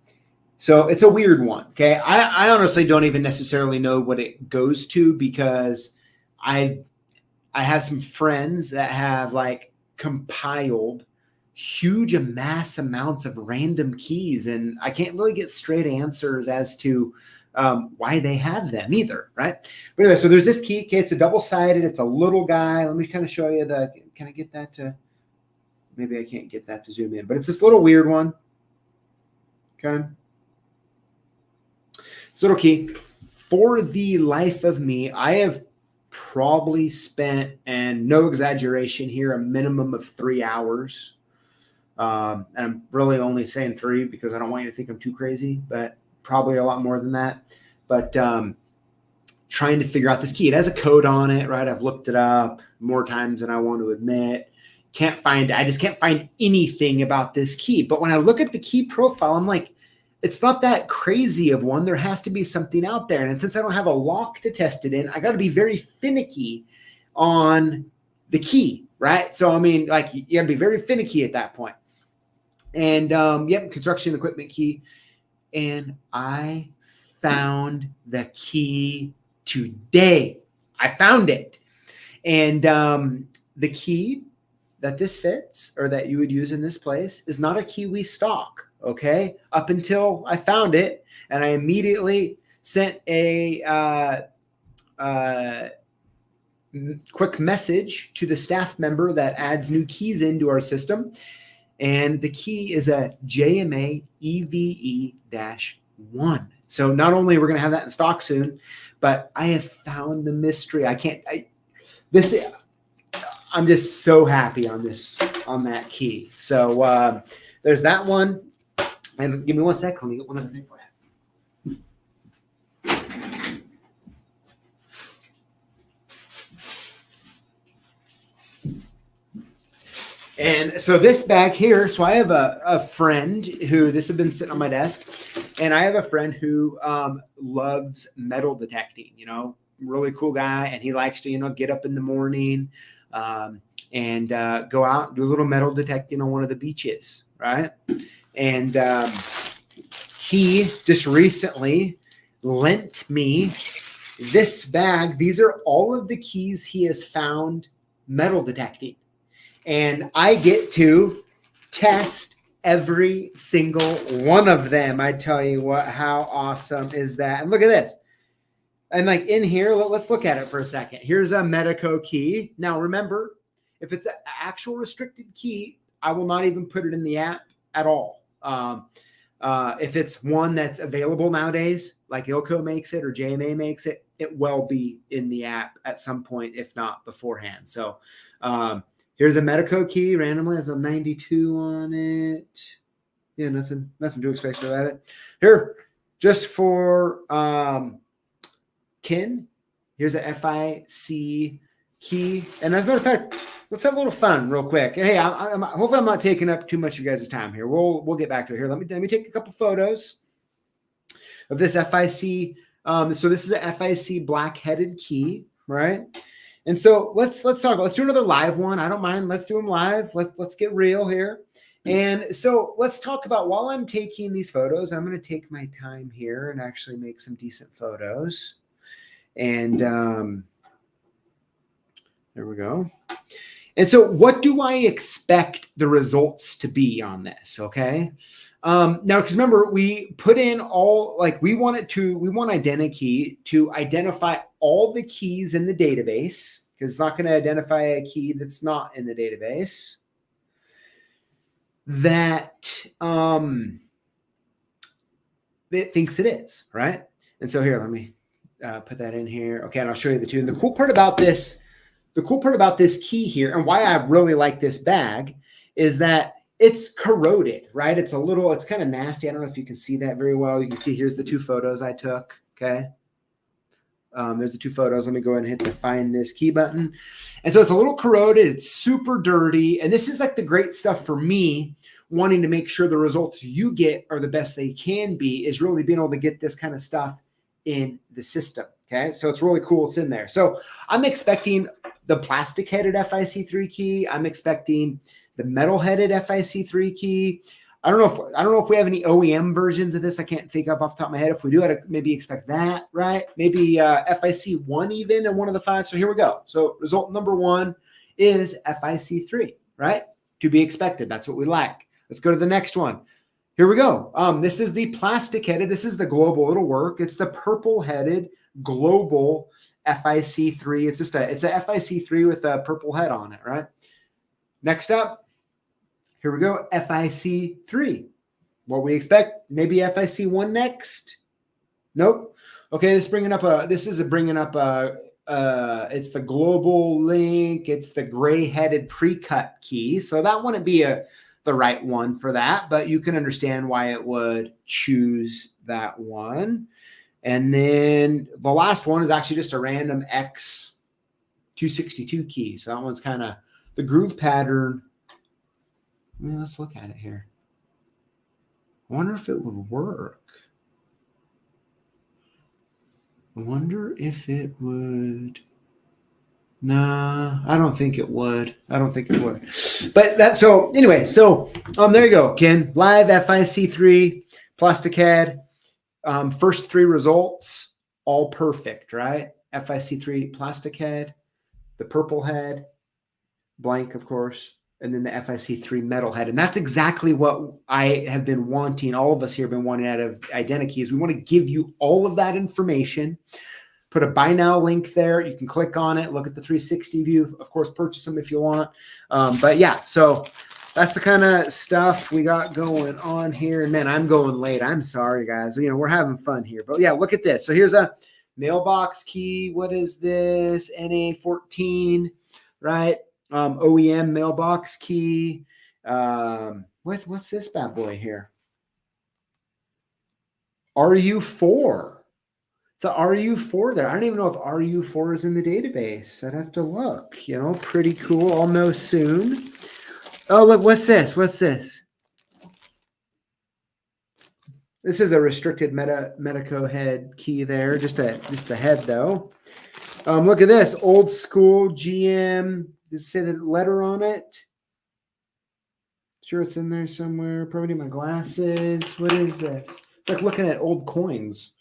So it's a weird one, okay? I honestly don't even necessarily know what it goes to, because I have some friends that have like compiled huge amounts of random keys, and I can't really get straight answers as to why they have them either, right? But anyway, so there's this key. Okay, it's a double-sided. It's a little guy. Let me kind of show you the. Can I get that to? Maybe I can't get that to zoom in, but it's this little weird one. Okay, this little key. For the life of me, I have probably spent, and no exaggeration here, a minimum of 3 hours. And I'm really only saying 3 because I don't want you to think I'm too crazy, but probably a lot more than that. But trying to figure out this key. It has a code on it, right? I've looked it up more times than I want to admit. I just can't find anything about this key. But when I look at the key profile, I'm like, it's not that crazy of one. There has to be something out there. And since I don't have a lock to test it in, I got to be very finicky on the key, right? So, I mean, like, you got to be very finicky at that point. And yep, construction equipment key. And I found the key today. I found it. And the key that this fits, or that you would use in this place, is not a key we stock. Okay. Up until I found it, and I immediately sent a quick message to the staff member that adds new keys into our system. And the key is a JMA EVE-1. So not only we're going to have that in stock soon, but I have found the mystery. I'm just so happy on that key. So there's that one. And give me one sec. Let me get one other thing for you. And so this bag here, so I have a friend who, this has been sitting on my desk, and I have a friend who loves metal detecting, really cool guy. And he likes to, get up in the morning and go out and do a little metal detecting on one of the beaches, right? And he just recently lent me this bag. These are all of the keys he has found metal detecting. And I get to test every single one of them. I tell you what, how awesome is that? And look at this. And like in here, let's look at it for a second. Here's a Medico key. Now remember, if it's an actual restricted key, I will not even put it in the app at all. If it's one that's available nowadays, like ILCO makes it or JMA makes it, it will be in the app at some point, if not beforehand. So here's a Medico key, randomly has a 92 on it. Yeah, nothing too expensive about it. Here, just for Ken, here's a FIC key. And as a matter of fact, let's have a little fun real quick. Hey, hopefully I'm not taking up too much of you guys' time here. We'll get back to it here. Let me take a couple photos of this FIC. So this is a FIC black-headed key, right? And so let's talk about, let's do another live one. I don't mind. Let's do them live. Let's get real here. And so let's talk about, while I'm taking these photos, I'm going to take my time here and actually make some decent photos. And there we go. And so what do I expect the results to be on this? Okay. Now, because remember, we put in all, like, we want Identi Key to identify all the keys in the database. because it's not going to identify a key that's not in the database that it thinks it is, right? And so here, let me put that in here. Okay, and I'll show you the two. And the cool part about this key here, and why I really like this bag, is that it's corroded, right? It's kind of nasty. I don't know if you can see that very well. You can see here's the two photos I took, okay? There's the two photos. Let me go ahead and hit the find this key button. And so it's a little corroded. It's super dirty. And this is like the great stuff for me, wanting to make sure the results you get are the best they can be, is really being able to get this kind of stuff in the system, okay? So it's really cool it's in there. So I'm expecting the plastic-headed FIC3 key. I'm expecting the metal-headed FIC3 key. I don't know if we have any OEM versions of this. I can't think of off the top of my head. If we do, I'd maybe expect that, right? Maybe FIC1 even in one of the 5. So here we go. So result number 1 is FIC3, right? To be expected. That's what we like. Let's go to the next one. Here we go. This is the plastic-headed. This is the global. It'll work. It's the purple-headed global FIC3. It's a FIC3 with a purple head on it, right? Next up. Here we go, FIC3. What we expect, maybe FIC1 next? Nope. Okay, it's the global link. It's the gray-headed pre-cut key. So that wouldn't be the right one for that, but you can understand why it would choose that one. And then the last one is actually just a random X262 key. So that one's kind of the groove pattern. Let's look at it here. I wonder if it would work. I wonder if it would. Nah, I don't think it would. But anyway, there you go, Ken. Live FIC3, plastic head. First 3 results, all perfect, right? FIC3 plastic head, the purple head, blank, of course, and then the FIC3 metal head. And that's exactly what I have been wanting. All of us here have been wanting out of Identi Keys. We want to give you all of that information. Put a buy now link there. You can click on it, look at the 360 view. Of course, purchase them if you want. But yeah, so that's the kind of stuff we got going on here. And man, I'm going late. I'm sorry, guys. We're having fun here. But yeah, look at this. So here's a mailbox key. What is this? NA14, right? OEM mailbox key. What's this bad boy here? RU4. It's a RU4 there. I don't even know if RU4 is in the database. I'd have to look. Pretty cool. I'll know soon. Oh, look, what's this? This is a restricted Medico head key there. Just the head though. Look at this. Old school GM. Does it say the letter on it? Sure, it's in there somewhere. Probably need my glasses. What is this? It's like looking at old coins.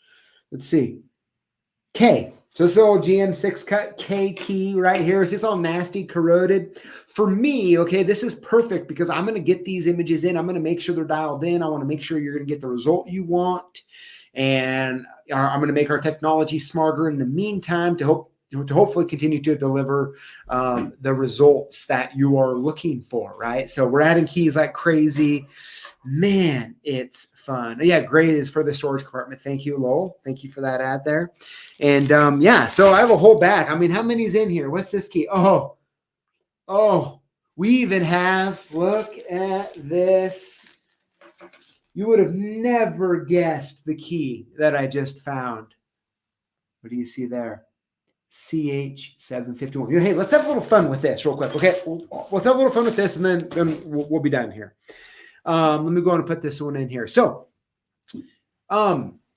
Let's see. K. So this is old GM6 cut K key right here. It's all nasty, corroded. For me, okay, this is perfect because I'm going to get these images in. I'm going to make sure they're dialed in. I want to make sure you're going to get the result you want. And I'm going to make our technology smarter in the meantime to hopefully continue to deliver the results that you are looking for, right? So we're adding keys like crazy. Man, it's fun. Yeah, gray is for the storage compartment. Thank you, Lowell. Thank you for that ad there. And yeah, so I have a whole bag. I mean, how many's in here? What's this key? Oh, we even have, look at this. You would have never guessed the key that I just found. What do you see there? CH751. Hey, let's have a little fun with this real quick. Okay, let's have a little fun with this, and then we'll be done here. Let me go and put this one in here. So,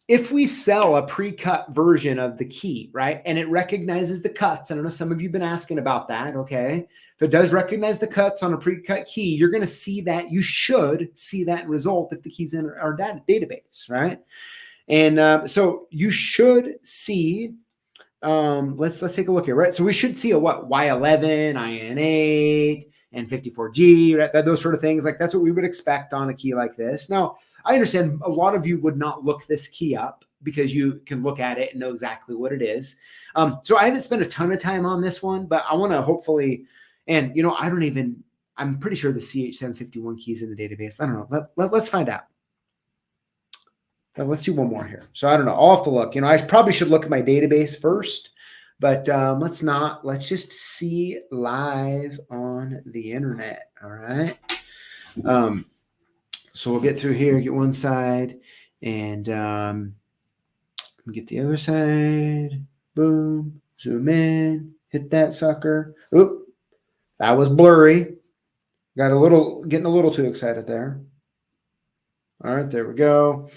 if we sell a pre-cut version of the key, right, and it recognizes the cuts, I don't know, some of you have been asking about that, okay? If it does recognize the cuts on a pre-cut key, you're going to see that. You should see that result if the key's in our database, right? And so you should see. Let's take a look here, right? So we should see a what? Y11, IN8, and 54G, right? Those sort of things. Like that's what we would expect on a key like this. Now, I understand a lot of you would not look this key up, because you can look at it and know exactly what it is. So I haven't spent a ton of time on this one, but I want to hopefully, and I'm pretty sure the CH751 key is in the database. I don't know. Let's find out. Let's do one more here. So I don't know. I'll have to look. I probably should look at my database first, but let's not. Let's just see live on the internet. All right. So we'll get through here, get one side, and get the other side. Boom. Zoom in. Hit that sucker. Oop. That was blurry. Getting a little too excited there. All right, there we go.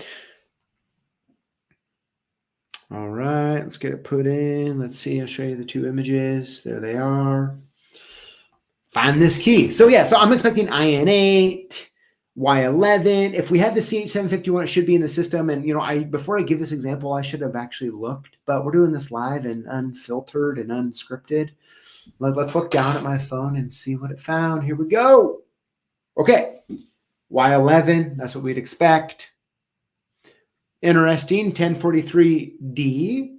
All right, let's get it put in. Let's see. I'll show you the two images. There they are. Find this key. So yeah, so I'm expecting IN8, Y11. If we have the CH751, it should be in the system. And before I give this example, I should have actually looked, but we're doing this live and unfiltered and unscripted. Let's look down at my phone and see what it found. Here we go. Okay. Y11, that's what we'd expect. Interesting. 1043D.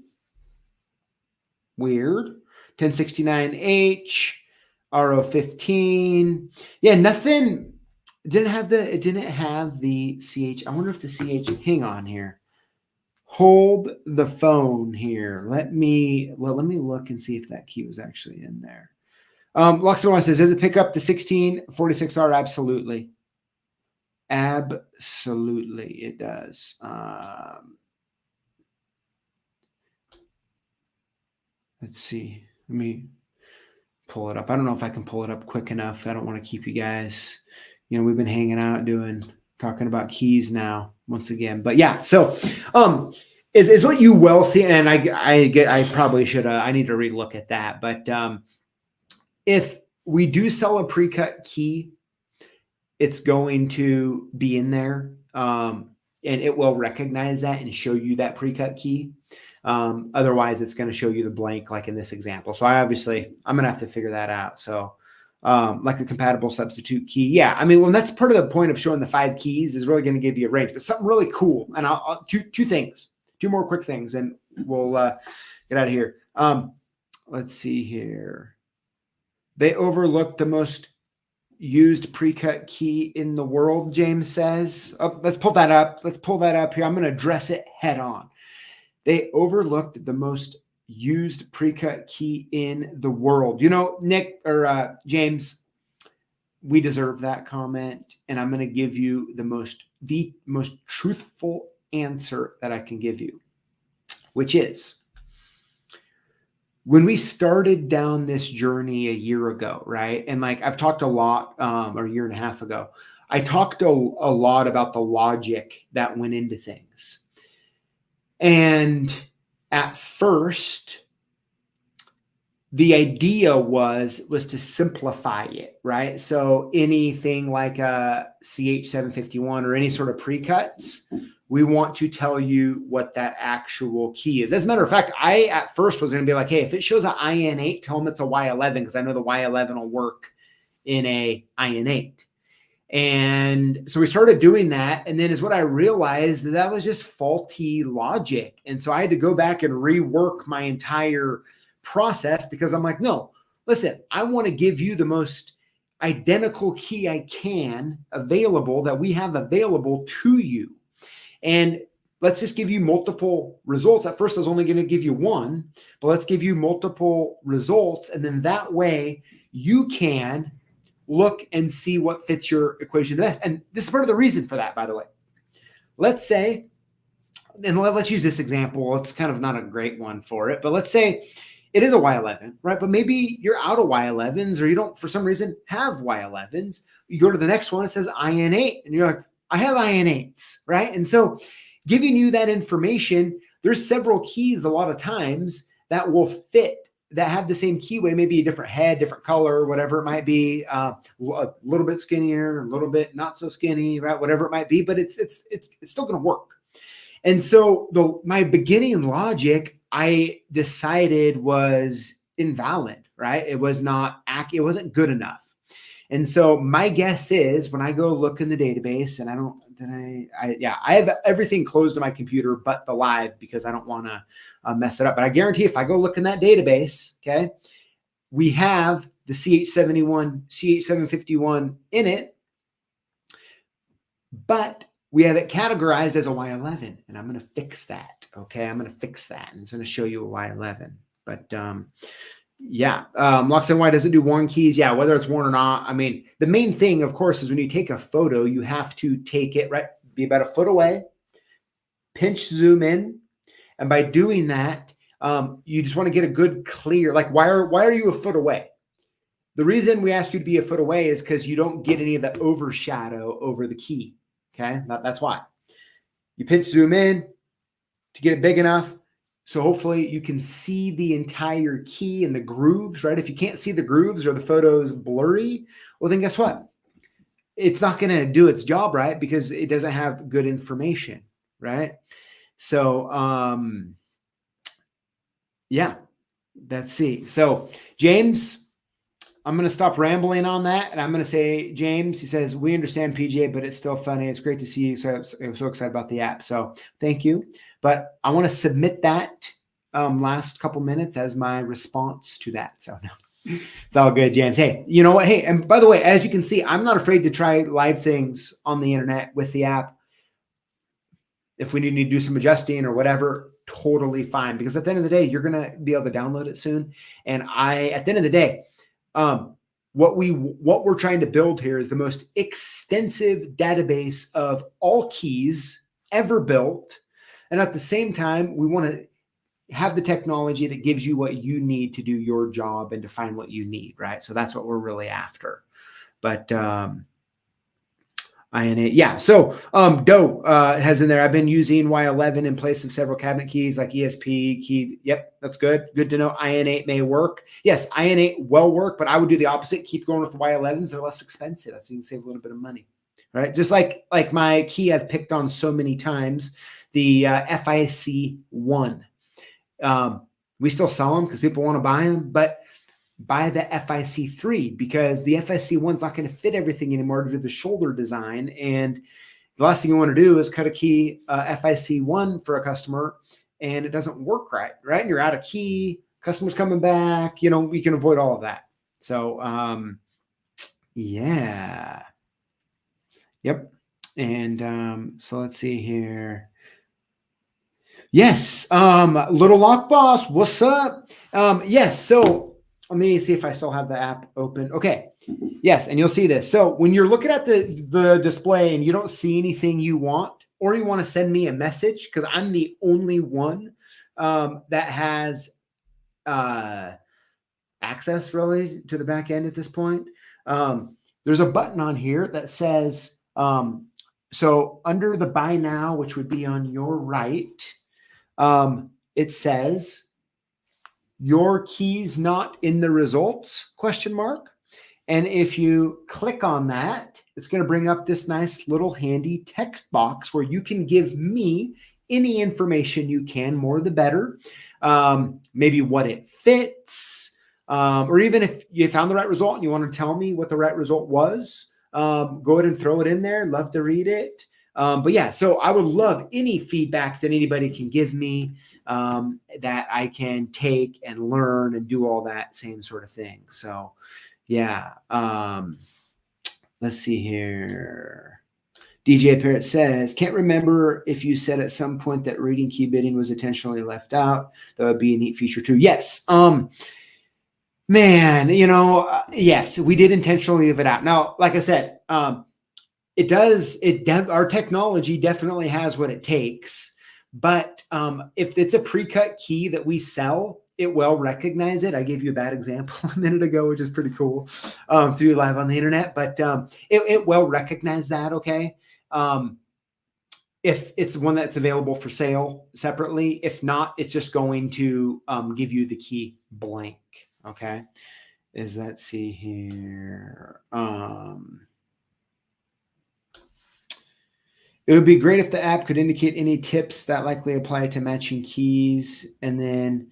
Weird. 1069H. RO15. Yeah, nothing. It didn't have the CH. I wonder if the CH, hang on here. Hold the phone here. Let me look and see if that key was actually in there. Locksmith says, does it pick up the 1646R? Absolutely. Absolutely, it does. Let's see. Let me pull it up. I don't know if I can pull it up quick enough. I don't want to keep you guys. We've been hanging out talking about keys now once again. But yeah, so is what you will see, and I probably should. I need to relook at that. But if we do sell a pre-cut key, it's going to be in there, and it will recognize that and show you that pre-cut key. Otherwise, it's going to show you the blank, like in this example. So I'm going to have to figure that out. So like a compatible substitute key. Yeah, that's part of the point of showing the 5 keys is really going to give you a range, but something really cool. And I'll two more quick things, and we'll get out of here. Let's see here. They overlooked the most used pre-cut key in the world, James says. Oh, let's pull that up. Here. I'm going to address it head on. They overlooked the most used pre-cut key in the world. Nick or James, we deserve that comment, and I'm going to give you the most truthful answer that I can give you, which is when we started down this journey a year ago, right? And I've talked a lot, or a year and a half ago, I talked a lot about the logic that went into things. And at first, the idea was to simplify it, right? So anything like a CH751 or any sort of pre-cuts, we want to tell you what that actual key is. As a matter of fact, I at first was going to be like, hey, if it shows an IN8, tell them it's a Y11, because I know the Y11 will work in a IN8. And so we started doing that. And then is what I realized that was just faulty logic. And so I had to go back and rework my entire process, because I'm like, no, listen, I want to give you the most identical key I can available that we have available to you. And let's just give you multiple results. At first, I was only going to give you one, but let's give you multiple results. And then that way you can look and see what fits your equation the best. And this is part of the reason for that, by the way. Let's say, and let's use this example. It's kind of not a great one for it, but let's say it is a Y11, right? But maybe you're out of Y11s, or you don't, for some reason, have Y11s. You go to the next one, it says IN8, and you're like, I have IN8s, right? And so giving you that information, there's several keys a lot of times that will fit, that have the same keyway, maybe a different head, different color, whatever it might be, a little bit skinnier, a little bit not so skinny, right? Whatever it might be, but it's still going to work. And so my beginning logic, I decided was invalid, right? It wasn't good enough. And so my guess is when I go look in the database, and I have everything closed on my computer but the live because I don't want to mess it up. But I guarantee if I go look in that database, okay, we have the CH71, CH751 in it, but we have it categorized as a Y11, and I'm going to fix that. Okay, I'm going to fix that, and it's going to show you a Y11. But yeah, Locksmith Y doesn't do worn keys. Yeah, whether it's worn or not. I mean, the main thing, of course, is when you take a photo, you have to take it right, be about a foot away, pinch zoom in, and by doing that, you just want to get a good clear. Like, why are you a foot away? The reason we ask you to be a foot away is because you don't get any of the overshadow over the key. Okay, that's why. You pinch zoom in to get it big enough. So hopefully you can see the entire key and the grooves, right? If you can't see the grooves or the photo's blurry, well, then guess what? It's not going to do its job, right? Because it doesn't have good information, right? So, yeah, let's see. So James, I'm going to stop rambling on that. And I'm going to say, James, he says, we understand PGA, but it's still funny. It's great to see you. So I'm so excited about the app. So thank you. But I want to submit that last couple minutes as my response to that. So no, it's all good, James. Hey, you know what? Hey, and by the way, as you can see, I'm not afraid to try live things on the internet with the app. If we need to do some adjusting or whatever, totally fine. Because at the end of the day, you're going to be able to download it soon. And at the end of the day, what we're trying to build here is the most extensive database of all keys ever built. And at the same time, we want to have the technology that gives you what you need to do your job and to find what you need, right? So that's what we're really after. But yeah. So Doe has in there, I've been using Y11 in place of several cabinet keys like ESP key. Yep, that's good. Good to know. IN8 may work. Yes, IN8 will work, but I would do the opposite. Keep going with the Y11s. They're less expensive. So you can save a little bit of money, right? Just like my key I've picked on so many times, the FIC1. We still sell them because people want to buy them, but buy the FIC3 because the FIC1 is not going to fit everything anymore due to the shoulder design. And the last thing you want to do is cut a key FIC1 for a customer and it doesn't work right? And you're out of key, customer's coming back, we can avoid all of that. So, yeah. Yep. And so let's see here. Yes. Little Lockboss, what's up? Yes. So let me see if I still have the app open. Okay. Yes. And you'll see this. So when you're looking at the display and you don't see anything you want, or you want to send me a message, because I'm the only one that has access really to the back end at this point. There's a button on here that says, so under the buy now, which would be on your right, it says your keys not in the results ? And if you click on that, it's going to bring up this nice little handy text box where you can give me any information you can, more the better. Maybe what it fits, or even if you found the right result and you want to tell me what the right result was, go ahead and throw it in there. Love to read it. But yeah, so I would love any feedback that anybody can give me that I can take and learn and do all that same sort of thing. So yeah, let's see here. DJ Parrott says, can't remember if you said at some point that reading key bidding was intentionally left out. That would be a neat feature too. Yes. Man, yes, we did intentionally leave it out. Now, like I said, our technology definitely has what it takes, but if it's a pre-cut key that we sell, it will recognize it. I gave you a bad example a minute ago, which is pretty cool to do live on the internet, but it will recognize that. Okay. If it's one that's available for sale separately, if not, it's just going to give you the key blank. Okay. Let's see here. It would be great if the app could indicate any tips that likely apply to matching keys. And then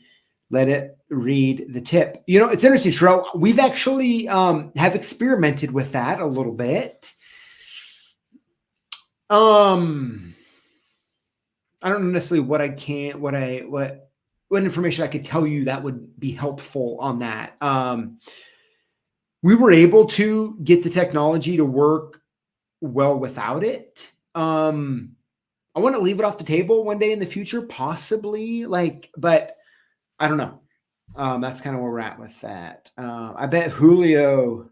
let it read the tip. You know, it's interesting, Sherelle. We've actually have experimented with that a little bit. I don't know necessarily what information I could tell you that would be helpful on that. We were able to get the technology to work well without it. I want to leave it off the table one day in the future, possibly, but I don't know. That's kind of where we're at with that. I bet Julio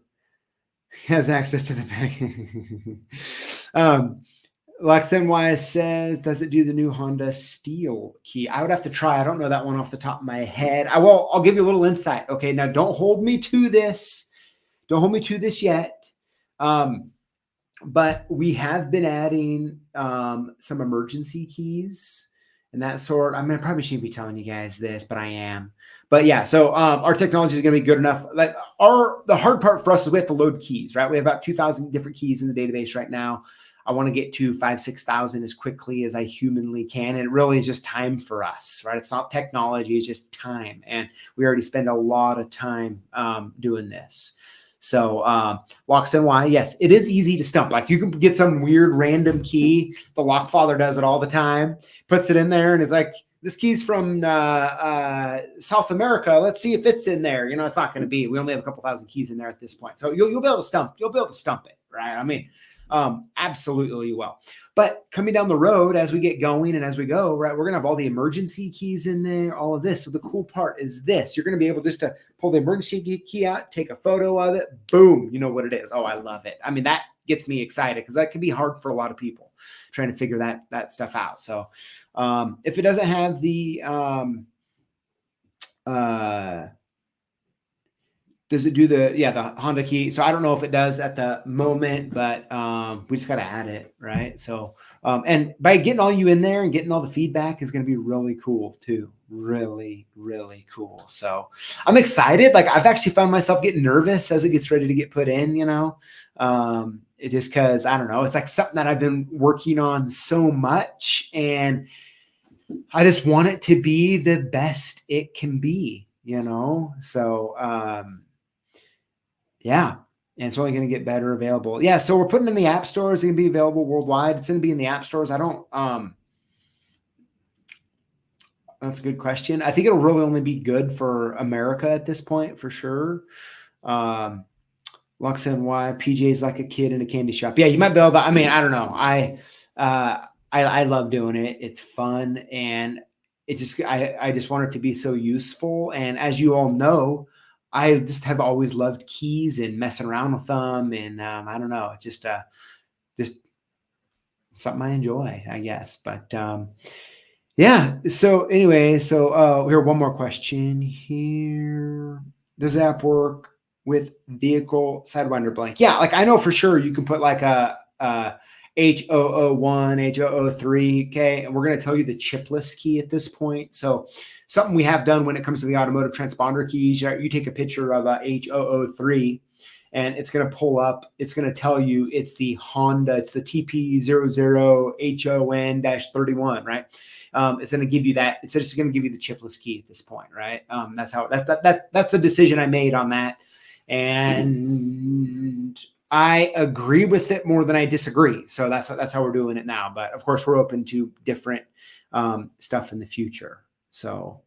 has access to the bag. LuxNY says, does it do the new Honda Steel key? I would have to try. I don't know that one off the top of my head. I'll give you a little insight. Okay, now don't hold me to this. Don't hold me to this yet. But we have been adding some emergency keys and that sort. I mean, I probably shouldn't be telling you guys this, but I am. But yeah, so our technology is going to be good enough. Like the hard part for us is we have to load keys, right? We have about 2,000 different keys in the database right now. I want to get to 5,000-6,000 as quickly as I humanly can. And it really is just time for us, right? It's not technology, it's just time. And we already spend a lot of time doing this. So LocksNY, yes, it is easy to stump. Like you can get some weird random key. The Lockfather does it all the time, puts it in there and is like, this key's from South America. Let's see if it's in there. You know, it's not going to be. We only have a couple thousand keys in there at this point. So you'll be able to stump. You'll be able to stump it, right? I mean, absolutely you will. But coming down the road as we get going and as we go, right, we're going to have all the emergency keys in there, all of this. So the cool part is this. You're going to be able just to pull the emergency key out, take a photo of it, boom, you know what it is. Oh, I love it. I mean, that gets me excited because that can be hard for a lot of people trying to figure that stuff out. So if it doesn't have the does it do the Honda key? So I don't know if it does at the moment, but we just got to add it, right? So and by getting all you in there and getting all the feedback is going to be really cool too. Really, really cool. So I'm excited. Like I've actually found myself getting nervous as it gets ready to get put in, you know. It just because I don't know, it's like something that I've been working on so much and I just want it to be the best it can be, you know? So, yeah, and it's only going to get better available. Yeah. So we're putting in the app stores. It's going to be available worldwide. It's going to be in the app stores. That's a good question. I think it'll really only be good for America at this point, for sure. LuxNY, PJ's like a kid in a candy shop. Yeah, you might be able to, I mean, I don't know. I love doing it. It's fun. And it just, I just want it to be so useful. And as you all know, I just have always loved keys and messing around with them. And I don't know, just something I enjoy, I guess. But yeah. So anyway, here, one more question here. Does the app work with vehicle Sidewinder blank? Yeah. Like I know for sure you can put like a H001, H003. Okay. And we're going to tell you the chipless key at this point. So something we have done when it comes to the automotive transponder keys, you take a picture of a H003 and it's going to pull up. It's going to tell you it's the Honda, it's the TP00HON-31, right? It's going to give you that. It's just going to give you the chipless key at this point, right? That's how that's the decision I made on that. And I agree with it more than I disagree. So that's how we're doing it now. But of course, we're open to different stuff in the future. So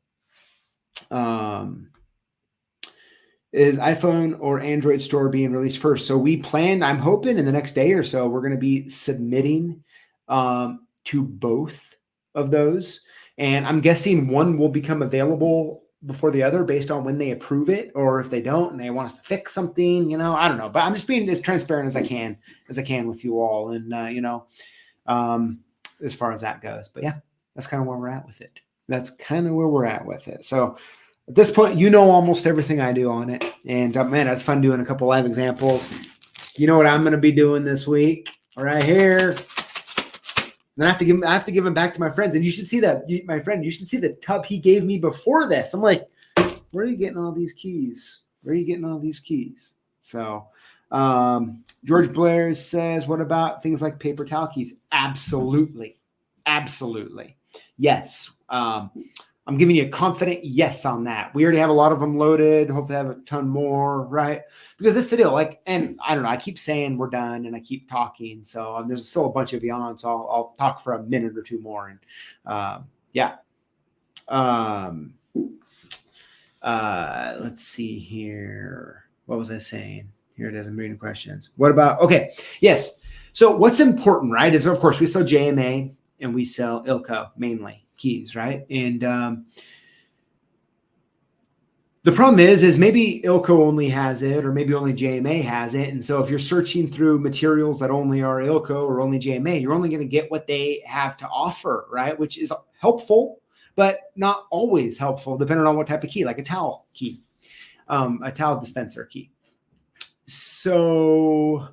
is iPhone or Android store being released first? So we plan, I'm hoping in the next day or so, we're going to be submitting to both of those. And I'm guessing one will become available before the other based on when they approve it, or if they don't and they want us to fix something, you know, I don't know, but I'm just being as transparent as I can with you all. And, you know, as far as that goes, but yeah, that's kind of where we're at with it. So at this point, you know, almost everything I do on it. And man, it's fun doing a couple live examples. You know what I'm going to be doing this week right here. And I have to give them back to my friends. And you should see that, my friend, you should see the tub he gave me before this. I'm like, where are you getting all these keys? So George Blair says, what about things like paper towel keys? Absolutely. Yes. I'm giving you a confident yes on that. We already have a lot of them loaded. Hopefully have a ton more, right? Because it's the deal. Like, and I don't know, I keep saying we're done and I keep talking. So there's still a bunch of you on. So I'll talk for a minute or two more. And yeah. Let's see here. What was I saying? Here it is. I'm reading questions. What about, okay. Yes. So what's important, right? Is of course we sell JMA and we sell ILCO mainly. Keys, right? And the problem is maybe ILCO only has it, or maybe only JMA has it. And so if you're searching through materials that only are ILCO or only JMA, you're only going to get what they have to offer, right? Which is helpful, but not always helpful, depending on what type of key, like a towel key, a towel dispenser key. So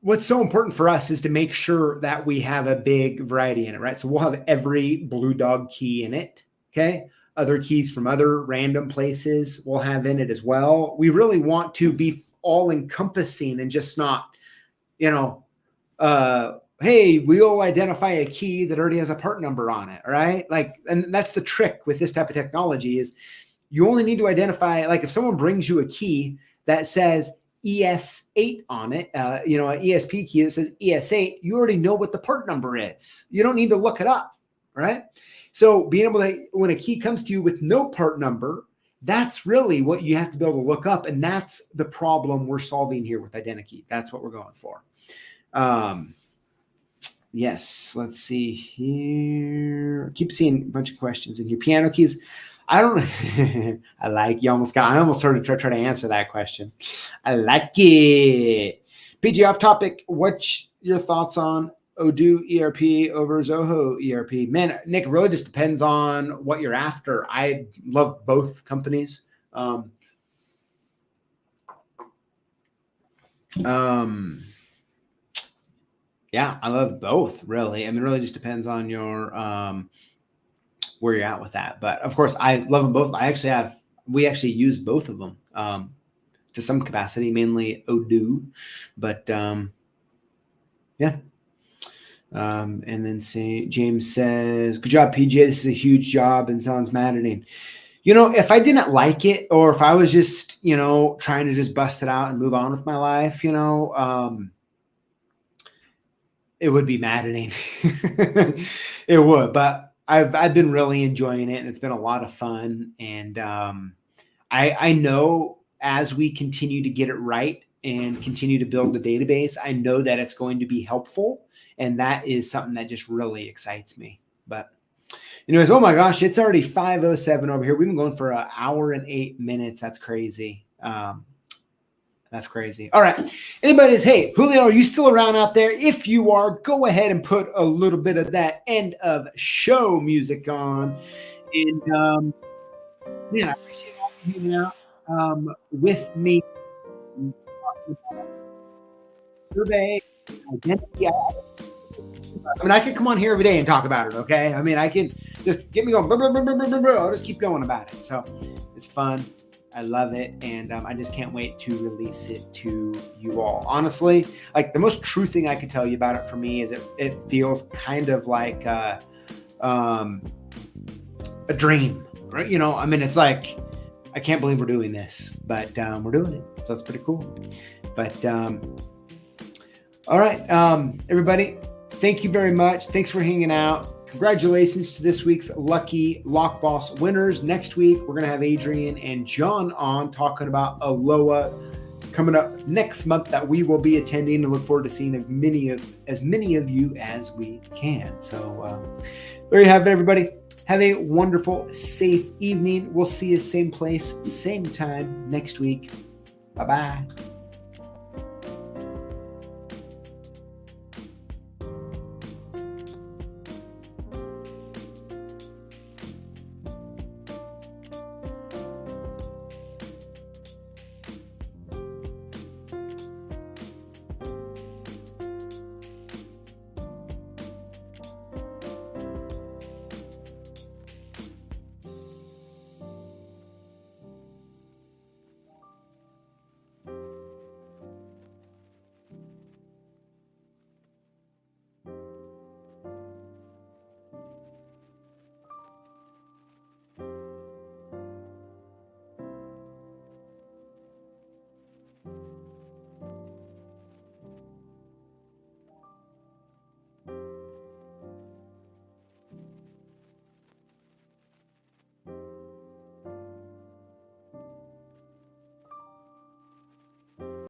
what's so important for us is to make sure that we have a big variety in it, right? So we'll have every Blue Dog key in it, okay? Other keys from other random places we'll have in it as well. We really want to be all-encompassing and just not, you know, hey, we'll identify a key that already has a part number on it, right? Like, and that's the trick with this type of technology is you only need to identify, like if someone brings you a key that says ES8 on it, you know, an ESP key that says ES8, you already know what the part number is. You don't need to look it up, right? So being able to, when a key comes to you with no part number, that's really what you have to be able to look up. And that's the problem we're solving here with Identi Key. That's what we're going for. Yes, let's see here. I keep seeing a bunch of questions in here. Piano keys. I don't I almost heard to try to answer that question. I like it. PG off topic. What's your thoughts on Odoo ERP over Zoho ERP? Man, Nick, it really just depends on what you're after. I love both companies. Yeah, I love both, really. I mean, it really just depends on your where you're at with that. But of course, I love them both. We actually use both of them to some capacity, mainly Odoo. But yeah. And then James says, good job, PJ. This is a huge job and sounds maddening. You know, if I didn't like it, or if I was just, you know, trying to just bust it out and move on with my life, you know, it would be maddening. It would, but I've been really enjoying it, and it's been a lot of fun. And I know as we continue to get it right and continue to build the database, I know that it's going to be helpful, and that is something that just really excites me. But anyways, oh my gosh, it's already 5:07 over here. We've been going for 1 hour and 8 minutes. That's crazy. That's crazy. All right. Anybody's, hey, Julio, are you still around out there? If you are, go ahead and put a little bit of that end of show music on. And man, I appreciate all of you hanging out with me. Survey, identity. I mean, I could come on here every day and talk about it, okay? I mean, I can just get me going. I'll just keep going about it. So it's fun. I love it, and I just can't wait to release it to you all. Honestly, like the most true thing I can tell you about it for me is it feels kind of like a dream, right? You know, I mean, it's like I can't believe we're doing this, but we're doing it, so it's pretty cool. But all right, everybody, thank you very much. Thanks for hanging out. Congratulations to this week's lucky Lockboss winners. Next week, we're going to have Adrian and John on talking about Aloha coming up next month that we will be attending, and look forward to seeing as many of you as we can. So there you have it, everybody. Have a wonderful, safe evening. We'll see you same place, same time next week. Bye-bye.